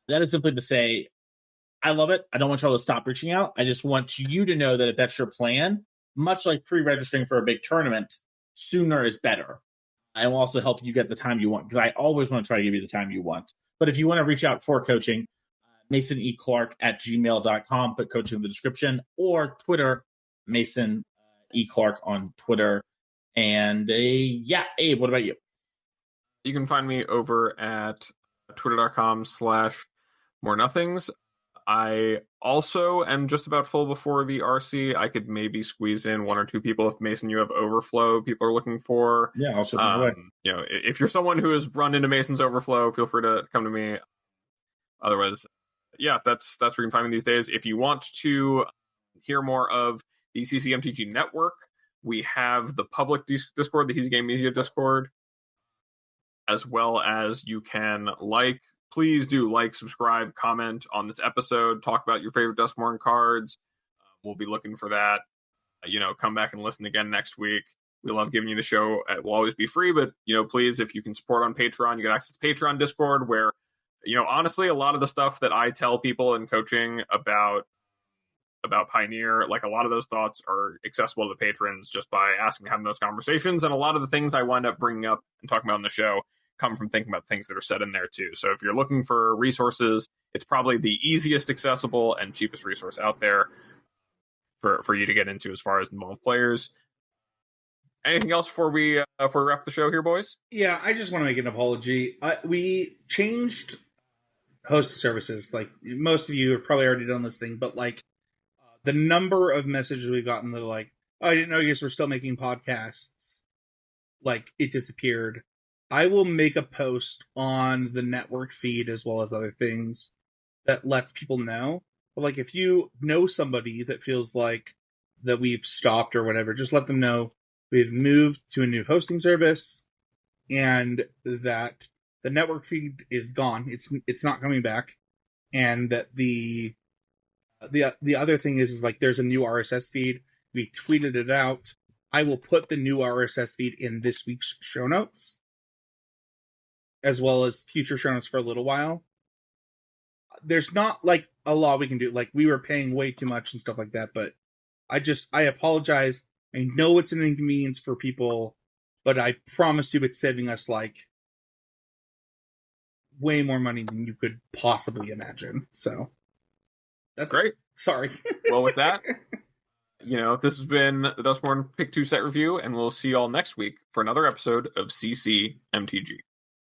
that is simply to say, I love it. I don't want y'all to stop reaching out. I just want you to know that if that's your plan, much like pre-registering for a big tournament, sooner is better. I will also help you get the time you want, because I always want to try to give you the time you want. But if you want to reach out for coaching, Mason E. Clark at gmail.com, put coaching in the description, or Twitter, Mason E. Clark on Twitter. And Abe, what about you? You can find me over at twitter.com/morenothings. I also am just about full before the RC. I could maybe squeeze in one or two people if, Mason, you have overflow people are looking for. Yeah, I'll ship them away. If you're someone who has run into Mason's overflow, feel free to come to me. Otherwise, that's where you can find me these days. If you want to hear more of the CCMTG network, we have the public Discord, the He's Game Media Discord, as well as you can please do subscribe, comment on this episode, talk about your favorite Duskmourn cards. We'll be looking for that. Come back and listen again next week. We love giving you the show. It will always be free, but, please, if you can support on Patreon, you get access to Patreon Discord, where, honestly, a lot of the stuff that I tell people in coaching about Pioneer, like a lot of those thoughts are accessible to the patrons just by asking to have those conversations. And a lot of the things I wind up bringing up and talking about on the show come from thinking about things that are said in there too. So if you're looking for resources, it's probably the easiest accessible and cheapest resource out there for you to get into as far as involved players. Anything else before we wrap the show here, boys? Yeah, I just want to make an apology. We changed host services. Like, most of you have probably already done this thing, but the number of messages we've gotten that oh, I didn't know you guys were still making podcasts. It disappeared. I will make a post on the network feed as well as other things that lets people know. But if you know somebody that feels like that we've stopped or whatever, just let them know we've moved to a new hosting service and that the network feed is gone. It's not coming back. And that the other thing is there's a new RSS feed. We tweeted it out. I will put the new RSS feed in this week's show notes, as well as future show notes for a little while. There's not a lot we can do. We were paying way too much and stuff like that, but I apologize. I know it's an inconvenience for people, but I promise you it's saving us way more money than you could possibly imagine. So that's great. Sorry. Well, with that, this has been the Duskmourn Pick 2 set review, and we'll see y'all next week for another episode of CCMTG.